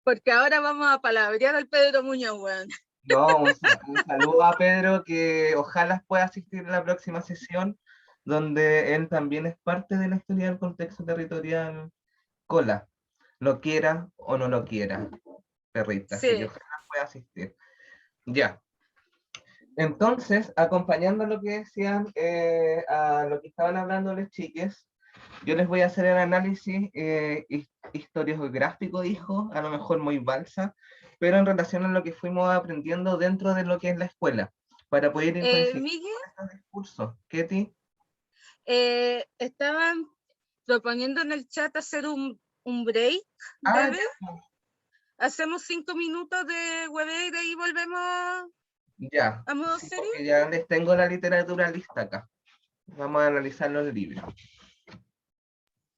Speaker 2: Porque ahora vamos a palabrear al Pedro Muñoz, weón.
Speaker 1: No, un saludo a Pedro, que ojalá pueda asistir a la próxima sesión, donde él también es parte de la historia del contexto territorial Cola, lo quiera o no lo quiera, perrita, así que
Speaker 2: Sí.
Speaker 1: ojalá pueda asistir. Ya. Entonces, acompañando lo que decían, a lo que estaban hablando los chiques, yo les voy a hacer el análisis historiográfico, dijo, a lo mejor muy balsa, pero en relación a lo que fuimos aprendiendo dentro de lo que es la escuela, para poder ir coincidiendo
Speaker 2: Miguel,
Speaker 1: con estos discursos. ¿Ketty?
Speaker 2: estaban proponiendo en el chat hacer un break
Speaker 1: Ah,
Speaker 2: breve. Hacemos 5 minutos de Webedia y volvemos
Speaker 1: ya,
Speaker 2: a modo
Speaker 1: sí,
Speaker 2: serie.
Speaker 1: porque ya les tengo la literatura lista acá. Vamos a analizar los libros.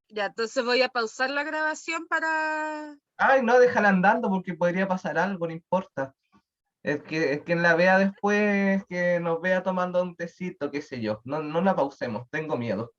Speaker 2: Ya, entonces voy a pausar la grabación para...
Speaker 1: Ay, no, déjala andando porque podría pasar algo, no importa. Es que la vea después, que nos vea tomando un tecito, qué sé yo. No, no la pausemos, tengo miedo.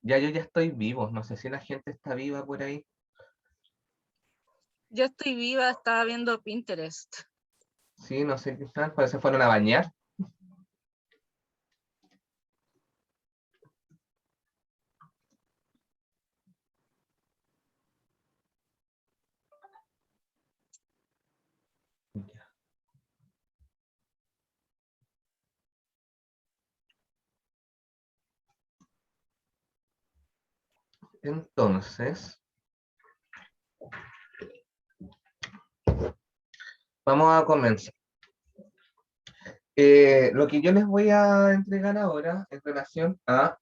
Speaker 1: Ya yo ya estoy vivo, no sé si la gente está viva por ahí.
Speaker 2: Yo estoy viva, estaba viendo Pinterest.
Speaker 1: Sí, no sé qué están, parece que fueron a bañar. Ya. Entonces, vamos a comenzar. Lo que yo les voy a entregar ahora en relación a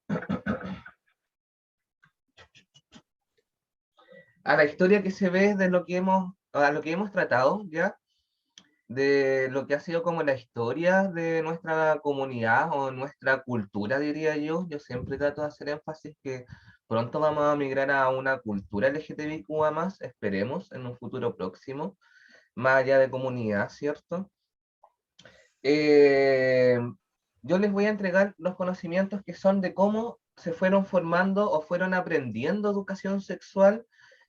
Speaker 1: la historia que se ve de lo que a lo que hemos tratado, ¿ya? De lo que ha sido como la historia de nuestra comunidad o nuestra cultura, diría yo. Yo siempre trato de hacer énfasis que pronto vamos a migrar a una cultura LGTBIQA+, esperemos, en un futuro próximo, más allá de comunidad, ¿cierto? Eh, yo les voy a entregar los conocimientos que son de cómo se fueron formando o fueron aprendiendo educación sexual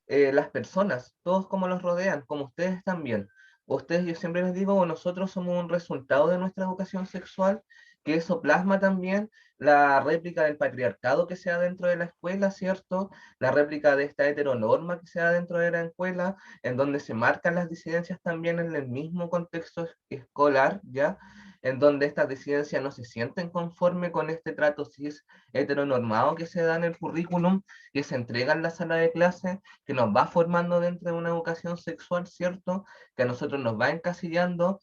Speaker 1: las personas, todos como los rodean, como ustedes también. Ustedes, yo siempre les digo, nosotros somos un resultado de nuestra educación sexual, que eso plasma también la réplica del patriarcado que sea dentro de la escuela, ¿cierto? La réplica de esta heteronorma que sea dentro de la escuela, en donde se marcan las disidencias también en el mismo contexto escolar, ¿ya? En donde estas disidencias no se sienten conforme con este trato cis heteronormado que se da en el currículum, que se entrega en la sala de clase, que nos va formando dentro de una educación sexual, ¿cierto? Que a nosotros nos va encasillando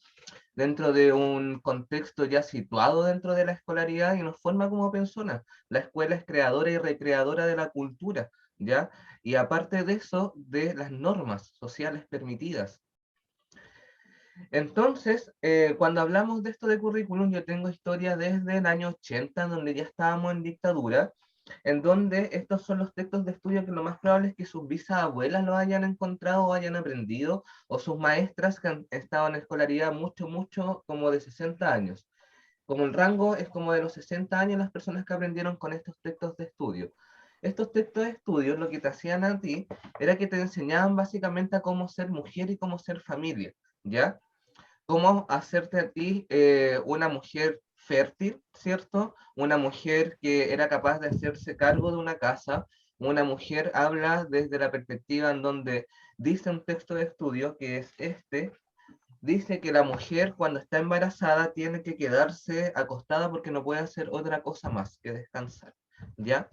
Speaker 1: dentro de un contexto ya situado dentro de la escolaridad y nos forma como personas. La escuela es creadora y recreadora de la cultura, ¿ya? Y aparte de eso, de las normas sociales permitidas. Entonces, cuando hablamos de esto de currículum, yo tengo historia desde el año 80, donde ya estábamos en dictadura, en donde estos son los textos de estudio que lo más probable es que sus bisabuelas lo hayan encontrado o hayan aprendido, o sus maestras que han estado en escolaridad mucho, mucho, como de 60 años. Como el rango es como de los 60 años las personas que aprendieron con estos textos de estudio. Estos textos de estudio lo que te hacían a ti era que te enseñaban básicamente a cómo ser mujer y cómo ser familia, ¿ya? Cómo hacerte a ti una mujer fértil, ¿cierto? Una mujer que era capaz de hacerse cargo de una casa. Una mujer habla desde la perspectiva en donde dice un texto de estudio que es este, dice que la mujer cuando está embarazada tiene que quedarse acostada porque no puede hacer otra cosa más que descansar, ¿ya?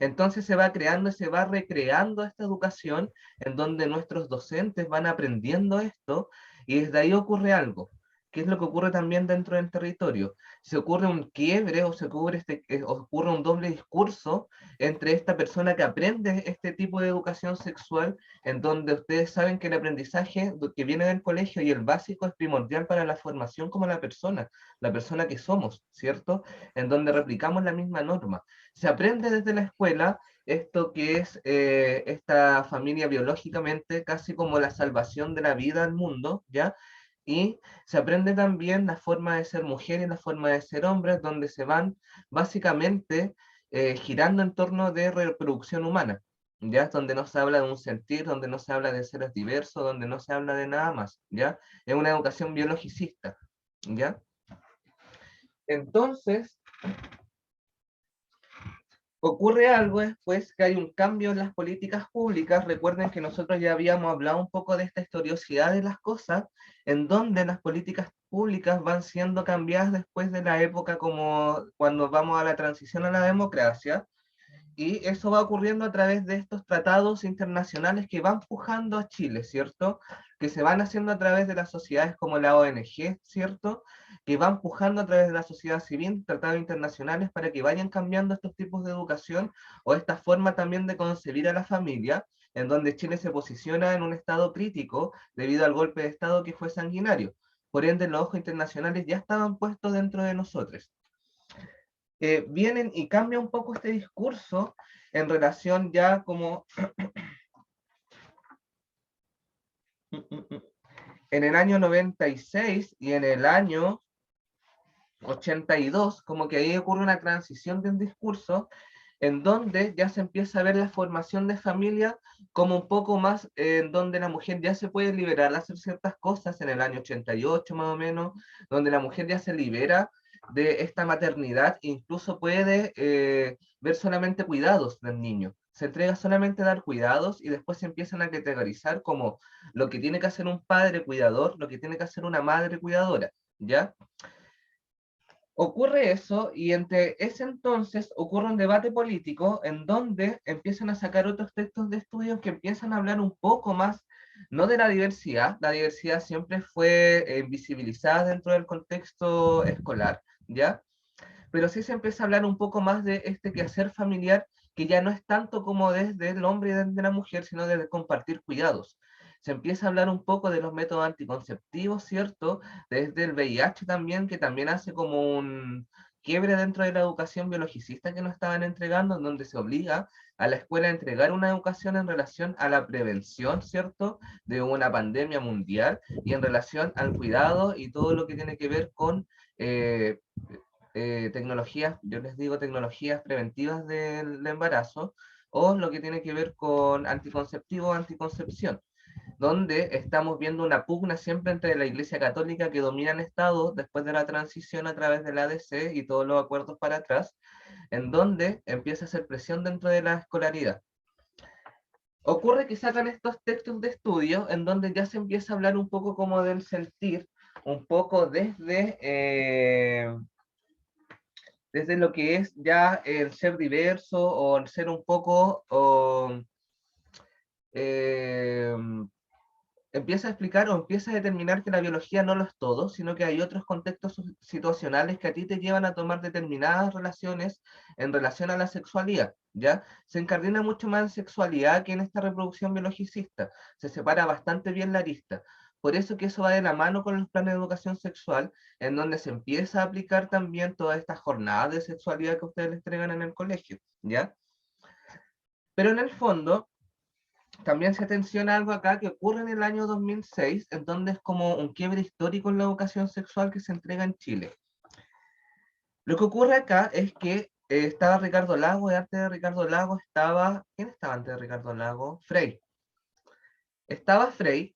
Speaker 1: Entonces se va creando y se va recreando esta educación en donde nuestros docentes van aprendiendo esto y desde ahí ocurre algo. ¿Qué es lo que ocurre también dentro del territorio? Se ocurre un quiebre o se ocurre un doble discurso entre esta persona que aprende este tipo de educación sexual, en donde ustedes saben que el aprendizaje que viene del colegio y el básico es primordial para la formación como la persona que somos, ¿cierto? En donde replicamos la misma norma. Se aprende desde la escuela esto que es esta familia biológicamente casi como la salvación de la vida al mundo, ¿ya? Y se aprende también la forma de ser mujer y la forma de ser hombre, donde se van básicamente girando en torno de reproducción humana, ¿ya? Donde no se habla de un sentir, donde no se habla de seres diversos, donde no se habla de nada más, ¿ya? Es una educación biologicista, ¿ya? Entonces, ocurre algo después que hay un cambio en las políticas públicas. Recuerden que nosotros ya habíamos hablado un poco de esta historiosidad de las cosas, en donde las políticas públicas van siendo cambiadas después de la época como cuando vamos a la transición a la democracia, y eso va ocurriendo a través de estos tratados internacionales que van pujando a Chile, ¿cierto? Que se van haciendo a través de las sociedades como la ONG, ¿cierto? Que van pujando a través de la sociedad civil, tratados internacionales para que vayan cambiando estos tipos de educación o esta forma también de concebir a la familia, en donde Chile se posiciona en un estado crítico debido al golpe de estado que fue sanguinario. Por ende, los ojos internacionales ya estaban puestos dentro de nosotros. Vienen y cambia un poco este discurso en relación ya como en el año 96 y en el año 82, como que ahí ocurre una transición de un discurso en donde ya se empieza a ver la formación de familia como un poco más, en donde la mujer ya se puede liberar de hacer ciertas cosas, en el año 88 más o menos, donde la mujer ya se libera de esta maternidad, incluso puede ver solamente cuidados del niño. Se entrega solamente a dar cuidados y después se empiezan a categorizar como lo que tiene que hacer un padre cuidador, lo que tiene que hacer una madre cuidadora, ¿ya? Ocurre eso y entre ese entonces ocurre un debate político en donde empiezan a sacar otros textos de estudios que empiezan a hablar un poco más, no de la diversidad siempre fue visibilizada dentro del contexto escolar, ¿ya? Pero sí se empieza a hablar un poco más de este quehacer familiar que ya no es tanto como desde el hombre y desde la mujer, sino desde compartir cuidados. Se empieza a hablar un poco de los métodos anticonceptivos, ¿cierto? Desde el VIH también, que también hace como un quiebre dentro de la educación biologicista que nos estaban entregando, en donde se obliga a la escuela a entregar una educación en relación a la prevención, ¿cierto? De una pandemia mundial y en relación al cuidado y todo lo que tiene que ver con tecnologías, yo les digo tecnologías preventivas del embarazo, o lo que tiene que ver con anticonceptivo o anticoncepción, donde estamos viendo una pugna siempre entre la Iglesia Católica que domina el Estado después de la transición a través del ADC y todos los acuerdos para atrás, en donde empieza a hacer presión dentro de la escolaridad. Ocurre que sacan estos textos de estudio en donde ya se empieza a hablar un poco como del sentir, un poco desde lo que es ya el ser diverso o el ser un poco, eh, empieza a explicar o empieza a determinar que la biología no lo es todo, sino que hay otros contextos situacionales que a ti te llevan a tomar determinadas relaciones en relación a la sexualidad, ¿ya? Se incardina mucho más en sexualidad que en esta reproducción biologicista, se separa bastante bien la arista. Por eso que eso va de la mano con los planes de educación sexual, en donde se empieza a aplicar también todas estas jornadas de sexualidad que ustedes les entregan en el colegio, ¿ya? Pero en el fondo, también se atenciona algo acá que ocurre en el año 2006, en donde es como un quiebre histórico en la educación sexual que se entrega en Chile. Lo que ocurre acá es que estaba Ricardo Lago, y antes de Ricardo Lago estaba... ¿Quién estaba antes de Ricardo Lago? Frei. Estaba Frei,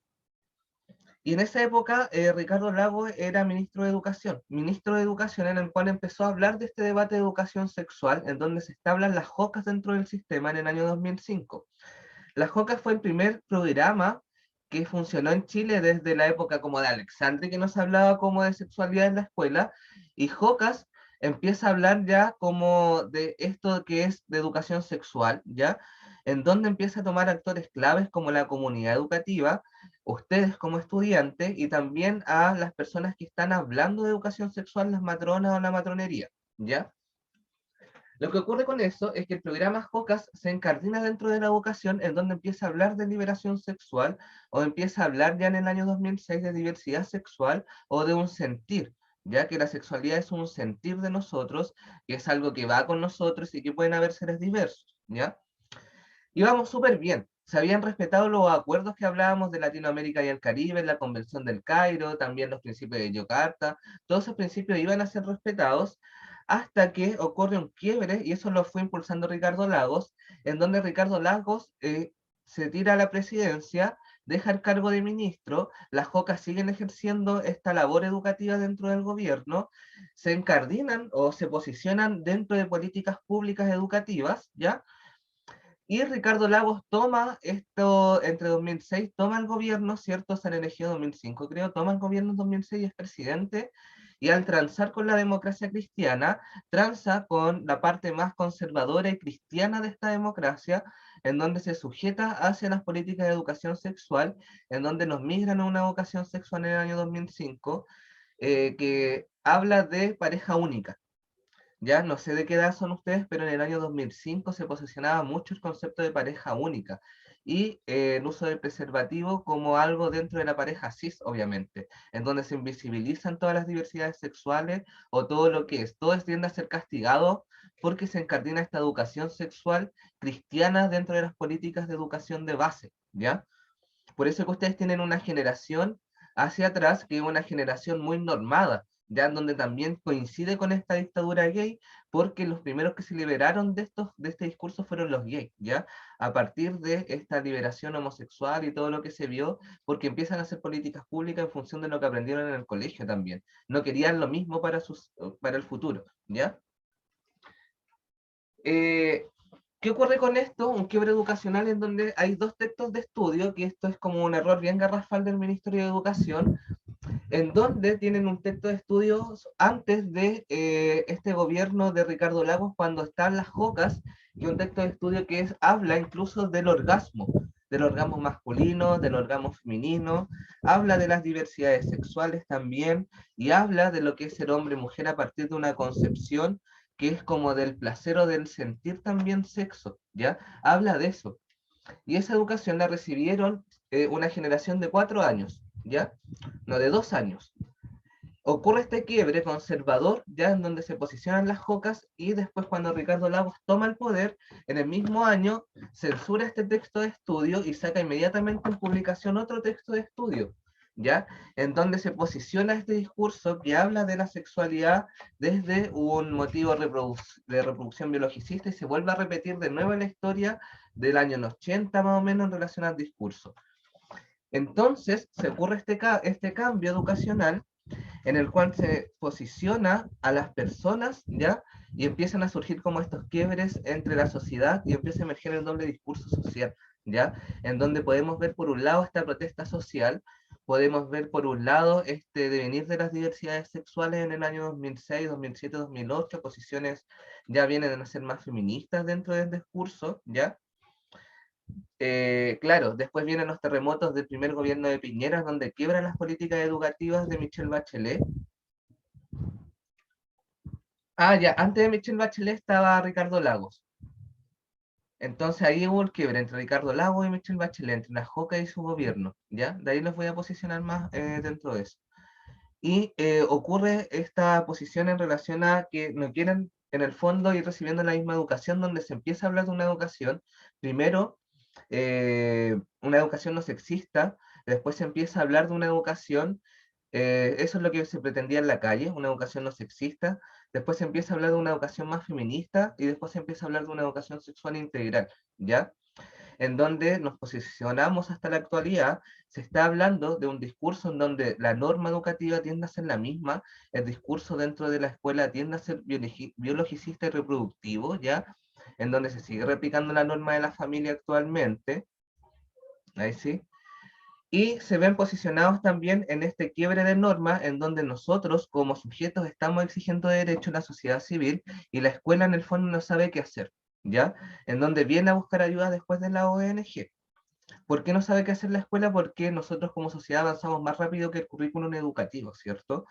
Speaker 1: y en esa época Ricardo Lago era ministro de Educación en el cual empezó a hablar de este debate de educación sexual, en donde se establecen las JOCAS dentro del sistema en el año 2005. La JOCAS fue el primer programa que funcionó en Chile desde la época como de Alexandre, que nos hablaba como de sexualidad en la escuela, y JOCAS empieza a hablar ya como de esto que es de educación sexual, ¿ya? En donde empieza a tomar actores claves como la comunidad educativa, ustedes como estudiantes, y también a las personas que están hablando de educación sexual, las matronas o la matronería, ¿ya? Lo que ocurre con eso es que el programa JOCAS se encardina dentro de la educación en donde empieza a hablar de liberación sexual o empieza a hablar ya en el año 2006 de diversidad sexual o de un sentir, ya que la sexualidad es un sentir de nosotros, que es algo que va con nosotros y que pueden haber seres diversos, ¿ya? Y vamos súper bien. Se habían respetado los acuerdos que hablábamos de Latinoamérica y el Caribe, la Convención del Cairo, también los principios de Yakarta, todos esos principios iban a ser respetados hasta que ocurre un quiebre, y eso lo fue impulsando Ricardo Lagos, en donde Ricardo Lagos se tira a la presidencia, deja el cargo de ministro, las JOCAS siguen ejerciendo esta labor educativa dentro del gobierno, se encardinan o se posicionan dentro de políticas públicas educativas, ¿ya? Y Ricardo Lagos toma esto entre 2006, toma el gobierno, ¿cierto? Se han elegido 2005, creo, toma el gobierno en 2006 y es presidente, y al transar con la democracia cristiana, transa con la parte más conservadora y cristiana de esta democracia, en donde se sujeta hacia las políticas de educación sexual, en donde nos migran a una educación sexual en el año 2005, que habla de pareja única. Ya no sé de qué edad son ustedes, pero en el año 2005 se posicionaba mucho el concepto de pareja única y el uso del preservativo como algo dentro de la pareja cis, obviamente, en donde se invisibilizan todas las diversidades sexuales o todo lo que es. Todo tiende a ser castigado porque se encardina esta educación sexual cristiana dentro de las políticas de educación de base, ¿ya? Por eso que ustedes tienen una generación hacia atrás que es una generación muy normada, ya en donde también coincide con esta dictadura gay, porque los primeros que se liberaron de este discurso fueron los gays, ¿ya? A partir de esta liberación homosexual y todo lo que se vio, porque empiezan a hacer políticas públicas en función de lo que aprendieron en el colegio también. No querían lo mismo para el futuro, ¿ya? ¿Qué ocurre con esto? Un quiebre educacional en donde hay dos textos de estudio, que esto es como un error bien garrafal del Ministerio de Educación, en donde tienen un texto de estudios antes de este gobierno de Ricardo Lagos, cuando están las JOCAS, y un texto de estudio que habla incluso del orgasmo masculino, del orgasmo femenino, habla de las diversidades sexuales también, y habla de lo que es ser hombre y mujer a partir de una concepción que es como del placer o del sentir también sexo, ¿ya? Habla de eso. Y esa educación la recibieron una generación de 4 años, ¿ya? No, de 2 años. Ocurre este quiebre conservador, ya en donde se posicionan las JOCAS, y después cuando Ricardo Lagos toma el poder, en el mismo año censura este texto de estudio y saca inmediatamente en publicación otro texto de estudio, ¿ya? En donde se posiciona este discurso que habla de la sexualidad desde un motivo de reproducción biologicista, y se vuelve a repetir de nuevo en la historia del año 80 más o menos en relación al discurso. Entonces se ocurre este cambio educacional en el cual se posiciona a las personas, ¿ya? Y empiezan a surgir como estos quiebres entre la sociedad, y empieza a emerger el doble discurso social, ¿ya? En donde podemos ver por un lado esta protesta social, podemos ver por un lado este devenir de las diversidades sexuales en el año 2006, 2007, 2008, posiciones ya vienen a ser más feministas dentro del discurso, ¿ya? Claro, después vienen los terremotos del primer gobierno de Piñera, donde quiebran las políticas educativas de Michelle Bachelet. Ah, ya, antes de Michelle Bachelet estaba Ricardo Lagos. Entonces ahí hubo el quiebre entre Ricardo Lagos y Michelle Bachelet, entre la JOCA y su gobierno, ¿ya? De ahí los voy a posicionar más dentro de eso. Y ocurre esta posición en relación a que no quieren, en el fondo, ir recibiendo la misma educación, donde se empieza a hablar de una educación, primero, una educación no sexista, después se empieza a hablar de una educación, eso es lo que se pretendía en la calle, una educación no sexista, después se empieza a hablar de una educación más feminista, y después se empieza a hablar de una educación sexual integral, ¿ya? En donde nos posicionamos hasta la actualidad, se está hablando de un discurso en donde la norma educativa tiende a ser la misma, el discurso dentro de la escuela tiende a ser biologicista y reproductivo, ¿ya? En donde se sigue replicando la norma de la familia actualmente, ahí sí, y se ven posicionados también en este quiebre de normas, en donde nosotros como sujetos estamos exigiendo derechos en la sociedad civil, y la escuela en el fondo no sabe qué hacer, ¿ya? En donde viene a buscar ayuda después de la ONG. ¿Por qué no sabe qué hacer la escuela? Porque nosotros como sociedad avanzamos más rápido que el currículum educativo, ¿cierto?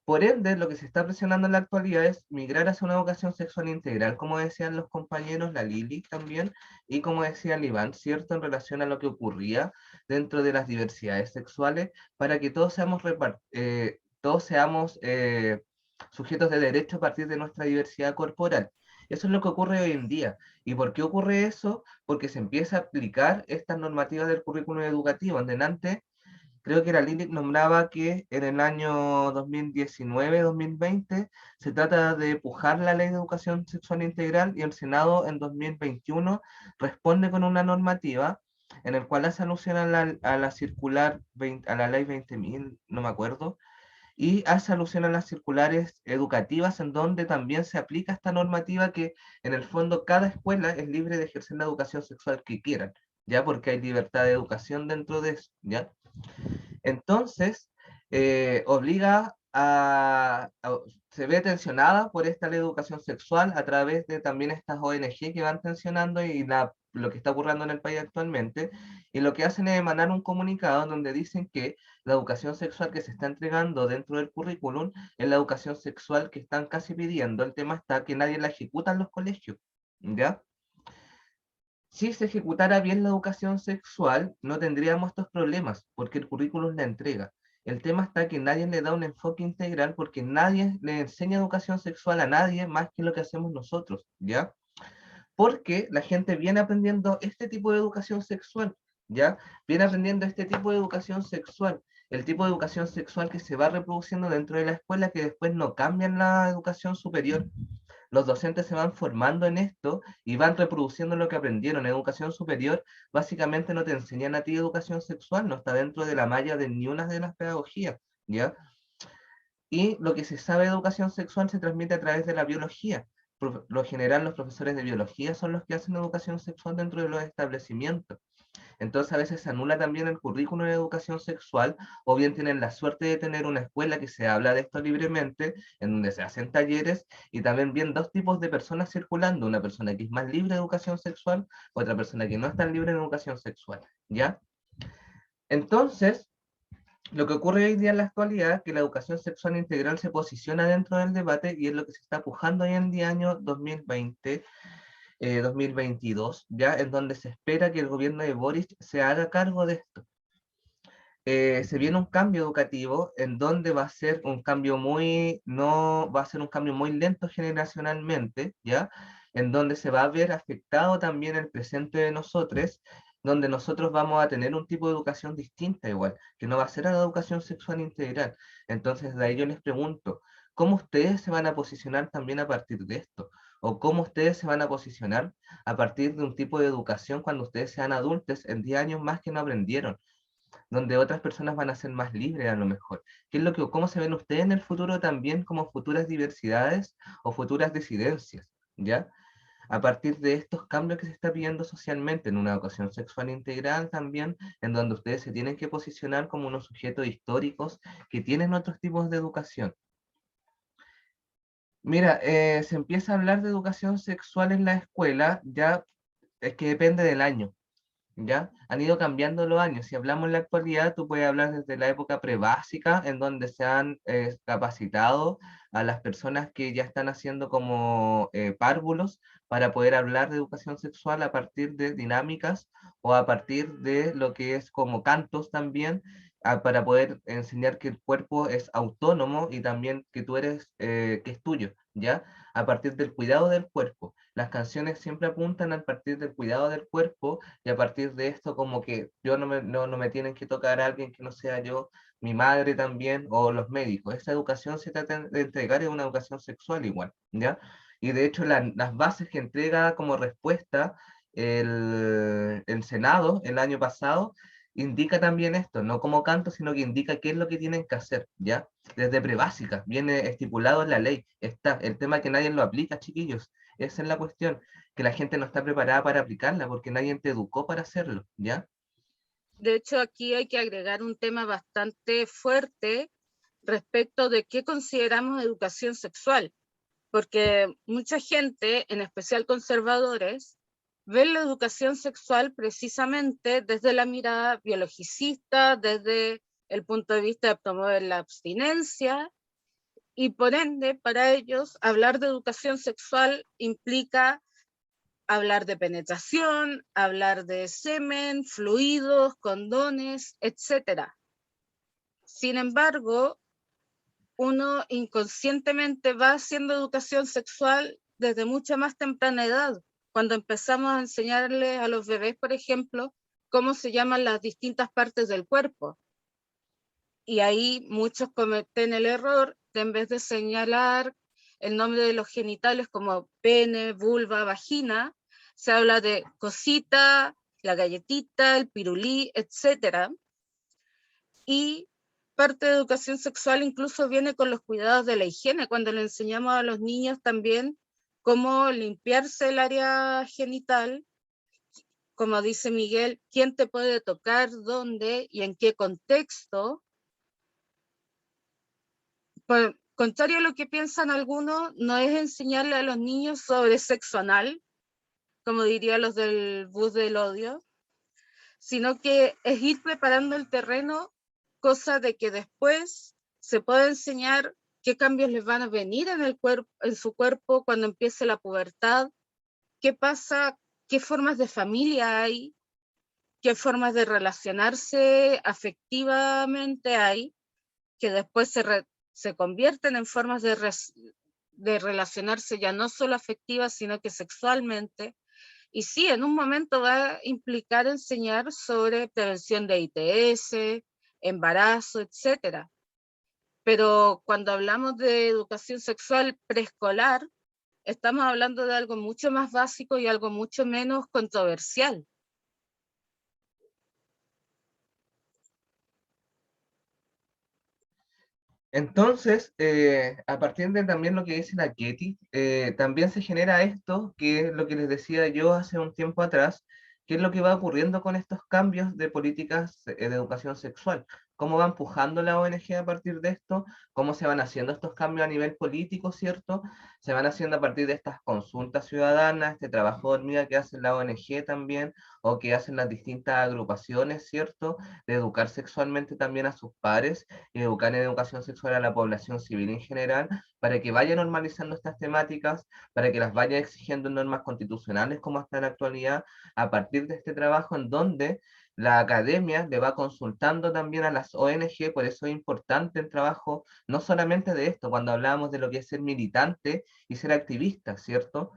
Speaker 1: Por ende, lo que se está presionando en la actualidad es migrar hacia una educación sexual integral, como decían los compañeros, la Lili también, y como decía el Iván, ¿cierto? En relación a lo que ocurría dentro de las diversidades sexuales, para que todos seamos sujetos de derecho a partir de nuestra diversidad corporal. Eso es lo que ocurre hoy en día. ¿Y por qué ocurre eso? Porque se empieza a aplicar estas normativas del currículum educativo, en delante. Creo que la LINIC nombraba que en el año 2019-2020 se trata de pujar la ley de educación sexual integral, y el Senado en 2021 responde con una normativa en el cual hace alusión a la circular 20, a la ley 20.000, no me acuerdo, y hace alusión a las circulares educativas, en donde también se aplica esta normativa, que en el fondo cada escuela es libre de ejercer la educación sexual que quieran, ya, porque hay libertad de educación dentro de eso, ¿ya? Entonces, obliga se ve tensionada por esta ley de educación sexual a través de también estas ONG que van tensionando, y lo que está ocurriendo en el país actualmente, y lo que hacen es emanar un comunicado donde dicen que la educación sexual que se está entregando dentro del currículum es la educación sexual que están casi pidiendo. El tema está que nadie la ejecuta en los colegios, ¿ya? Si se ejecutara bien la educación sexual, no tendríamos estos problemas, porque el currículum la entrega. El tema está que nadie le da un enfoque integral, porque nadie le enseña educación sexual a nadie más que lo que hacemos nosotros, ¿ya? Porque la gente viene aprendiendo este tipo de educación sexual, ¿ya? Viene aprendiendo este tipo de educación sexual, el tipo de educación sexual que se va reproduciendo dentro de la escuela, que después no cambia en la educación superior. los docentes se van formando en esto y van reproduciendo lo que aprendieron. En educación superior, básicamente no te enseñan a ti educación sexual, no está dentro de la malla de ni una de las pedagogías, ¿ya? Y lo que se sabe de educación sexual se transmite a través de la biología. Por lo general, los profesores de biología son los que hacen educación sexual dentro de los establecimientos. Entonces a veces se anula también el currículo de educación sexual, o bien tienen la suerte de tener una escuela que se habla de esto libremente, en donde se hacen talleres, y también bien dos tipos de personas circulando, una persona que es más libre de educación sexual, otra persona que no es tan libre de educación sexual, ¿ya? Entonces, lo que ocurre hoy día en la actualidad es que la educación sexual integral se posiciona dentro del debate y es lo que se está pujando hoy en día, año 2020, 2022, ya en donde se espera que el gobierno de Boris se haga cargo de esto. Se viene un cambio educativo en donde va a ser un cambio muy, no, va a ser un cambio muy lento generacionalmente, ¿ya? En donde se va a ver afectado también el presente de nosotros, donde nosotros vamos a tener un tipo de educación distinta igual, que no va a ser la educación sexual integral. Entonces, de ahí yo les pregunto, ¿cómo ustedes se van a posicionar también a partir de esto? ¿O cómo ustedes se van a posicionar a partir de un tipo de educación cuando ustedes sean adultos en 10 años más que no aprendieron? Donde otras personas van a ser más libres a lo mejor. ¿Qué es lo que, cómo se ven ustedes en el futuro también como futuras diversidades o futuras disidencias? ¿Ya? A partir de estos cambios que se está pidiendo socialmente en una educación sexual integral también, en donde ustedes se tienen que posicionar como unos sujetos históricos que tienen otros tipos de educación. Mira, se empieza a hablar de educación sexual en la escuela, ya es que depende del año. ¿Ya? Han ido cambiando los años. Si hablamos en la actualidad, tú puedes hablar desde la época prebásica, en donde se han capacitado a las personas que ya están haciendo como párvulos para poder hablar de educación sexual a partir de dinámicas o a partir de lo que es como cantos también, para poder enseñar que el cuerpo es autónomo y también que tú eres, que es tuyo, ¿ya? A partir del cuidado del cuerpo. Las canciones siempre apuntan a partir del cuidado del cuerpo y a partir de esto como que yo no me tienen que tocar a alguien que no sea yo, mi madre también o los médicos. Esta educación se trata de entregar es una educación sexual igual, ¿ya? Y de hecho las bases que entrega como respuesta el Senado el año pasado indica también esto, no como canto, sino que indica qué es lo que tienen que hacer, ¿ya? Desde prebásica, viene estipulado en la ley, está el tema que nadie lo aplica, chiquillos, esa es la cuestión, que la gente no está preparada para aplicarla porque nadie te educó para hacerlo, ¿ya?
Speaker 2: De hecho, aquí hay que agregar un tema bastante fuerte respecto de qué consideramos educación sexual, porque mucha gente, en especial conservadores, ven la educación sexual precisamente desde la mirada biologicista, desde el punto de vista de promover la abstinencia, y por ende, para ellos, hablar de educación sexual implica hablar de penetración, hablar de semen, fluidos, condones, etc. Sin embargo, uno inconscientemente va haciendo educación sexual desde mucha más temprana edad. Cuando empezamos a enseñarles a los bebés, por ejemplo, cómo se llaman las distintas partes del cuerpo. Y ahí muchos cometen el error de, en vez de señalar el nombre de los genitales como pene, vulva, vagina, se habla de cosita, la galletita, el pirulí, etc. Y parte de educación sexual incluso viene con los cuidados de la higiene, cuando le enseñamos a los niños también cómo limpiarse el área genital, como dice Miguel, quién te puede tocar, dónde y en qué contexto. Por contrario a lo que piensan algunos, no es enseñarle a los niños sobre sexo anal, como dirían los del bus del odio, sino que es ir preparando el terreno, cosa de que después se pueda enseñar qué cambios les van a venir en el cuerpo, en su cuerpo cuando empiece la pubertad, qué pasa, qué formas de familia hay, qué formas de relacionarse afectivamente hay, que después se convierten en formas de relacionarse ya no solo afectivas, sino que sexualmente. Y sí, en un momento va a implicar enseñar sobre prevención de ITS, embarazo, etc. Pero cuando hablamos de educación sexual preescolar, estamos hablando de algo mucho más básico y algo mucho menos controversial.
Speaker 1: Entonces, a partir de también lo que dice la Ketty, también se genera esto, que es lo que les decía yo hace un tiempo atrás, que es lo que va ocurriendo con estos cambios de políticas de educación sexual. Cómo va empujando la ONG a partir de esto, cómo se van haciendo estos cambios a nivel político, ¿cierto? Se van haciendo a partir de estas consultas ciudadanas, este trabajo de hormiga que hace la ONG también, o que hacen las distintas agrupaciones, ¿cierto? De educar sexualmente también a sus pares y educar en educación sexual a la población civil en general, para que vaya normalizando estas temáticas, para que las vaya exigiendo en normas constitucionales como hasta la actualidad, a partir de este trabajo en donde la academia le va consultando también a las ONG. Por eso es importante el trabajo, no solamente de esto, cuando hablábamos de lo que es ser militante y ser activista, ¿cierto?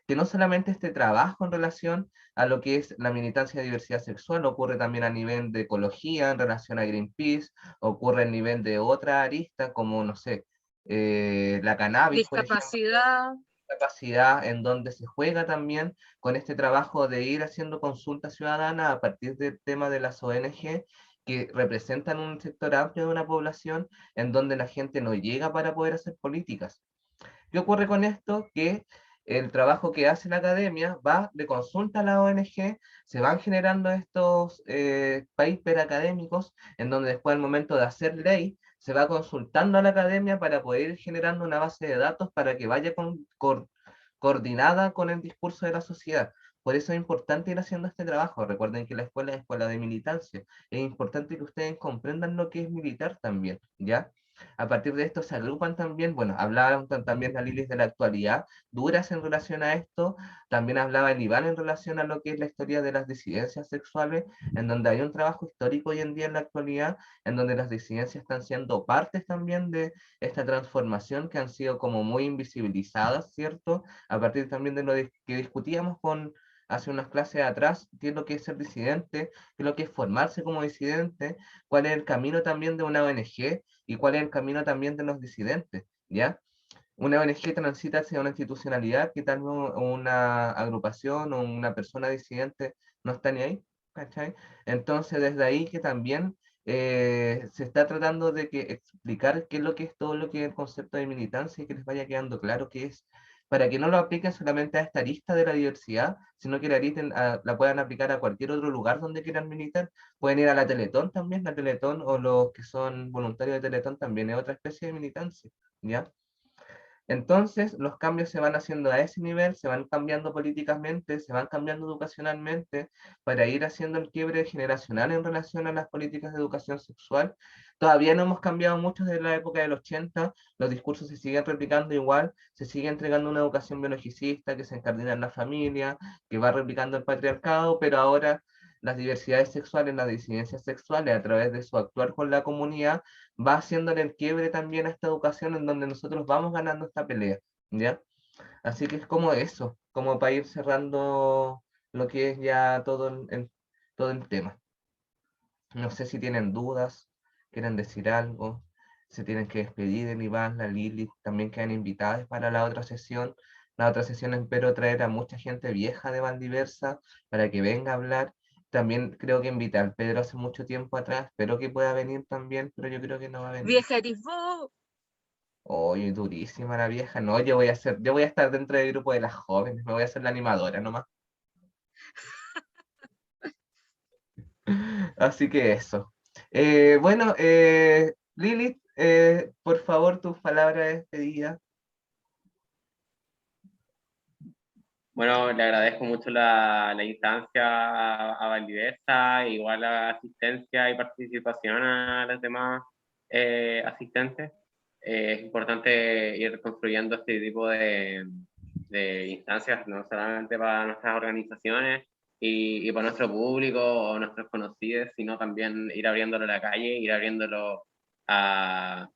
Speaker 1: Que no solamente este trabajo en relación a lo que es la militancia de diversidad sexual, ocurre también a nivel de ecología en relación a Greenpeace, ocurre a nivel de otra arista como, no sé, la cannabis, por ejemplo,
Speaker 2: Discapacidad,
Speaker 1: capacidad en donde se juega también con este trabajo de ir haciendo consultas ciudadanas a partir del tema de las ONG que representan un sector amplio de una población en donde la gente no llega para poder hacer políticas. ¿Qué ocurre con esto? Que el trabajo que hace la academia va de consulta a la ONG, se van generando estos papers académicos, en donde después al momento de hacer ley, se va consultando a la academia para poder ir generando una base de datos para que vaya coordinada con el discurso de la sociedad. Por eso es importante ir haciendo este trabajo. Recuerden que la escuela es escuela de militancia. Es importante que ustedes comprendan lo que es militar también, ¿ya? A partir de esto se agrupan también, bueno, hablaban también la Lilis de la actualidad, duras en relación a esto, también hablaba el Iván en relación a lo que es la historia de las disidencias sexuales, en donde hay un trabajo histórico hoy en día en la actualidad, en donde las disidencias están siendo partes también de esta transformación que han sido como muy invisibilizadas, ¿cierto? A partir también de lo que discutíamos con hace unas clases atrás, qué es lo que es ser disidente, qué es lo que es formarse como disidente, cuál es el camino también de una ONG, y cuál es el camino también de los disidentes, ¿ya? Una ONG transita hacia una institucionalidad que tal vez una agrupación o una persona disidente no está ni ahí, ¿cachai? Entonces, desde ahí que también se está tratando de que explicar qué es lo que es todo lo que es el concepto de militancia y que les vaya quedando claro qué es, para que no lo apliquen solamente a esta lista de la diversidad, sino que la puedan aplicar a cualquier otro lugar donde quieran militar. Pueden ir a la Teletón también, la Teletón o los que son voluntarios de Teletón también es otra especie de militancia, ¿ya? Entonces, los cambios se van haciendo a ese nivel, se van cambiando políticamente, se van cambiando educacionalmente, para ir haciendo el quiebre generacional en relación a las políticas de educación sexual. Todavía no hemos cambiado mucho desde la época del 80, los discursos se siguen replicando igual, se sigue entregando una educación biologicista que se encardina en la familia, que va replicando el patriarcado, pero ahora las diversidades sexuales, las disidencias sexuales, a través de su actuar con la comunidad, va haciéndole el quiebre también a esta educación en donde nosotros vamos ganando esta pelea, ¿ya? Así que es como eso, como para ir cerrando lo que es ya todo el tema. No sé si tienen dudas, quieren decir algo, se tienen que despedir el Iván, la Lili, también quedan invitadas para la otra sesión. La otra sesión espero traer a mucha gente vieja de Valdiversa para que venga a hablar. También creo que invité al Pedro hace mucho tiempo atrás, espero que pueda venir también, pero yo creo que no va a venir.
Speaker 2: vieja eres vos.
Speaker 1: Oye, durísima la vieja. No, yo voy a estar dentro del grupo de las jóvenes, me voy a hacer la animadora nomás. Así que eso. Bueno, Lilith, por favor, tus palabras de despedida.
Speaker 3: Bueno, le agradezco mucho la instancia a Valdiversa, igual la asistencia y participación a los demás asistentes. Es importante ir construyendo este tipo de instancias, no solamente para nuestras organizaciones y para nuestro público o nuestros conocidos, sino también ir abriéndolo a la calle, ir abriéndolo a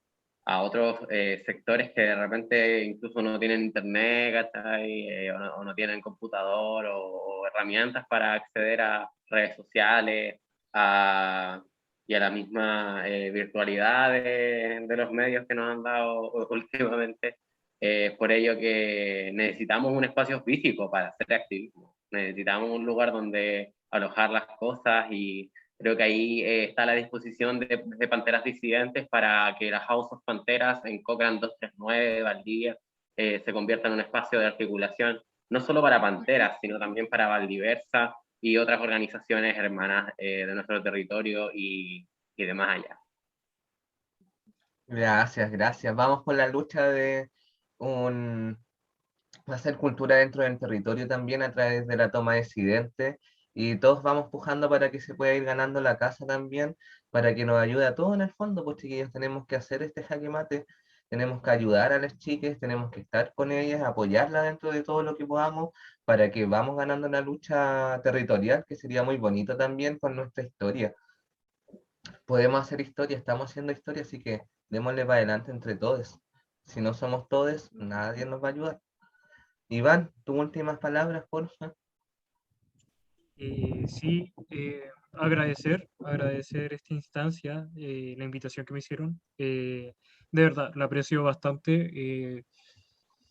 Speaker 3: otros sectores que de repente incluso no tienen internet, ¿cachai? O no tienen computador o herramientas para acceder a redes sociales y a la misma virtualidad de los medios que nos han dado últimamente. Por ello que necesitamos un espacio físico para hacer activismo. Necesitamos un lugar donde alojar las cosas y creo que ahí está la disposición de Panteras Disidentes para que la House of Panteras en Cochrane 239, Valdivia, se convierta en un espacio de articulación, no solo para Panteras, sino también para Valdiversa y otras organizaciones hermanas de nuestro territorio y de más allá.
Speaker 1: Gracias, gracias. Vamos por la lucha de hacer cultura dentro del territorio también a través de la toma de disidentes, y todos vamos pujando para que se pueda ir ganando la casa también, para que nos ayude a todos en el fondo, pues chiquillos, tenemos que hacer este jaque mate, tenemos que ayudar a las chiques, tenemos que estar con ellas, apoyarlas dentro de todo lo que podamos, para que vamos ganando la lucha territorial, que sería muy bonito también con nuestra historia. Podemos hacer historia, estamos haciendo historia, así que démosle para adelante entre todos. Si no somos todos, nadie nos va a ayudar. Iván, tus últimas palabras, porfa.
Speaker 4: Sí, agradecer esta instancia, la invitación que me hicieron. De verdad, la aprecio bastante,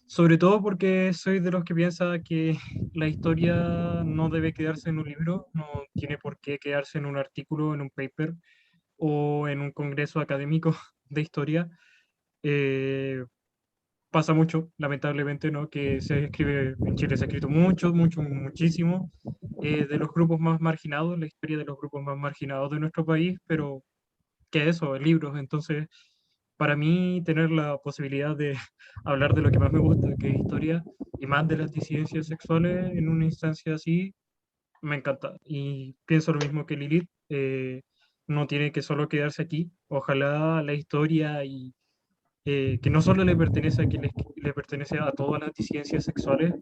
Speaker 4: sobre todo porque soy de los que piensa que la historia no debe quedarse en un libro, no tiene por qué quedarse en un artículo, en un paper o en un congreso académico de historia. Pasa mucho, lamentablemente, ¿no? Que se escribe, en Chile se ha escrito muchísimo de los grupos más marginados, la historia de los grupos más marginados de nuestro país, pero que eso, libros. Entonces, para mí, tener la posibilidad de hablar de lo que más me gusta, que es historia, y más de las disidencias sexuales en una instancia así, me encanta. Y pienso lo mismo que Lilith, no tiene que solo quedarse aquí. Ojalá la historia y que no solo le pertenece a quienes le pertenece a todas las disidencias sexuales,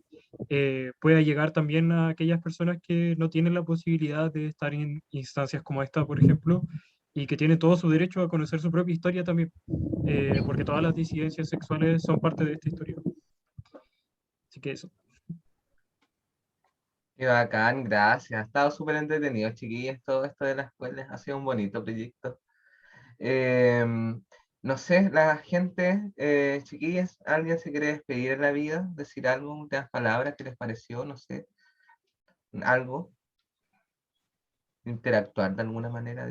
Speaker 4: pueda llegar también a aquellas personas que no tienen la posibilidad de estar en instancias como esta, por ejemplo, y que tienen todo su derecho a conocer su propia historia también, porque todas las disidencias sexuales son parte de esta historia. Así que eso.
Speaker 1: Qué bacán, gracias. Ha estado súper entretenido, chiquillos, todo esto de las escuelas. Ha sido un bonito proyecto. No sé, la gente, chiquillas, ¿alguien se quiere despedir en la vida? Decir algo, unas palabras que les pareció, no sé, algo, interactuar de alguna manera.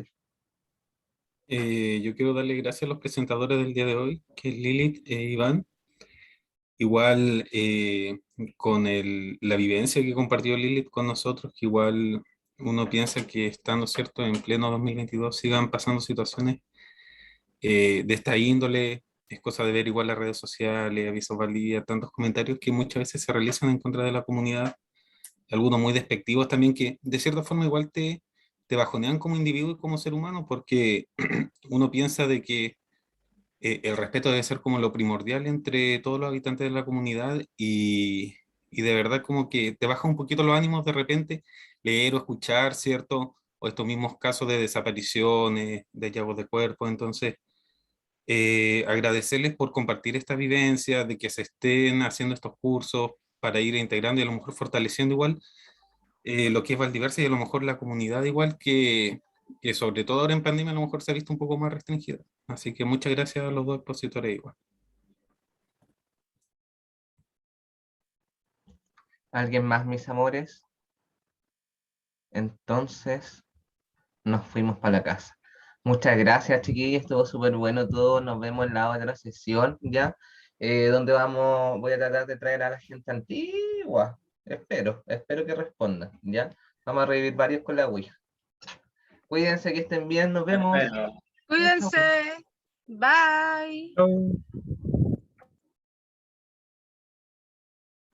Speaker 5: Yo quiero darle gracias a los presentadores del día de hoy, que es Lilith e Iván. Igual con la vivencia que compartió Lilith con nosotros, que igual uno piensa que estando, ¿cierto?, en pleno 2022 sigan pasando situaciones de esta índole. Es cosa de ver igual las redes sociales, avisos valía, tantos comentarios que muchas veces se realizan en contra de la comunidad, algunos muy despectivos también, que de cierta forma igual te bajonean como individuo y como ser humano, porque uno piensa de que el respeto debe ser como lo primordial entre todos los habitantes de la comunidad, y de verdad como que te baja un poquito los ánimos de repente leer o escuchar, ¿cierto? O estos mismos casos de desapariciones, de hallazgos de cuerpos. Entonces, agradecerles por compartir esta vivencia, de que se estén haciendo estos cursos para ir integrando y a lo mejor fortaleciendo igual lo que es Valdiversa, y a lo mejor la comunidad igual que sobre todo ahora en pandemia a lo mejor se ha visto un poco más restringida. Así que muchas gracias a los dos expositores igual.
Speaker 1: ¿Alguien más, mis amores? Entonces, nos fuimos para la casa. Muchas gracias, chiquillos, estuvo súper bueno todo. Nos vemos en la otra sesión, ¿ya? Donde voy a tratar de traer a la gente antigua. Espero que respondan, ¿ya? Vamos a revivir varios con la Ouija. Cuídense, que estén bien, nos vemos.
Speaker 3: Perfecto.
Speaker 2: Cuídense. Bye.
Speaker 4: Chau.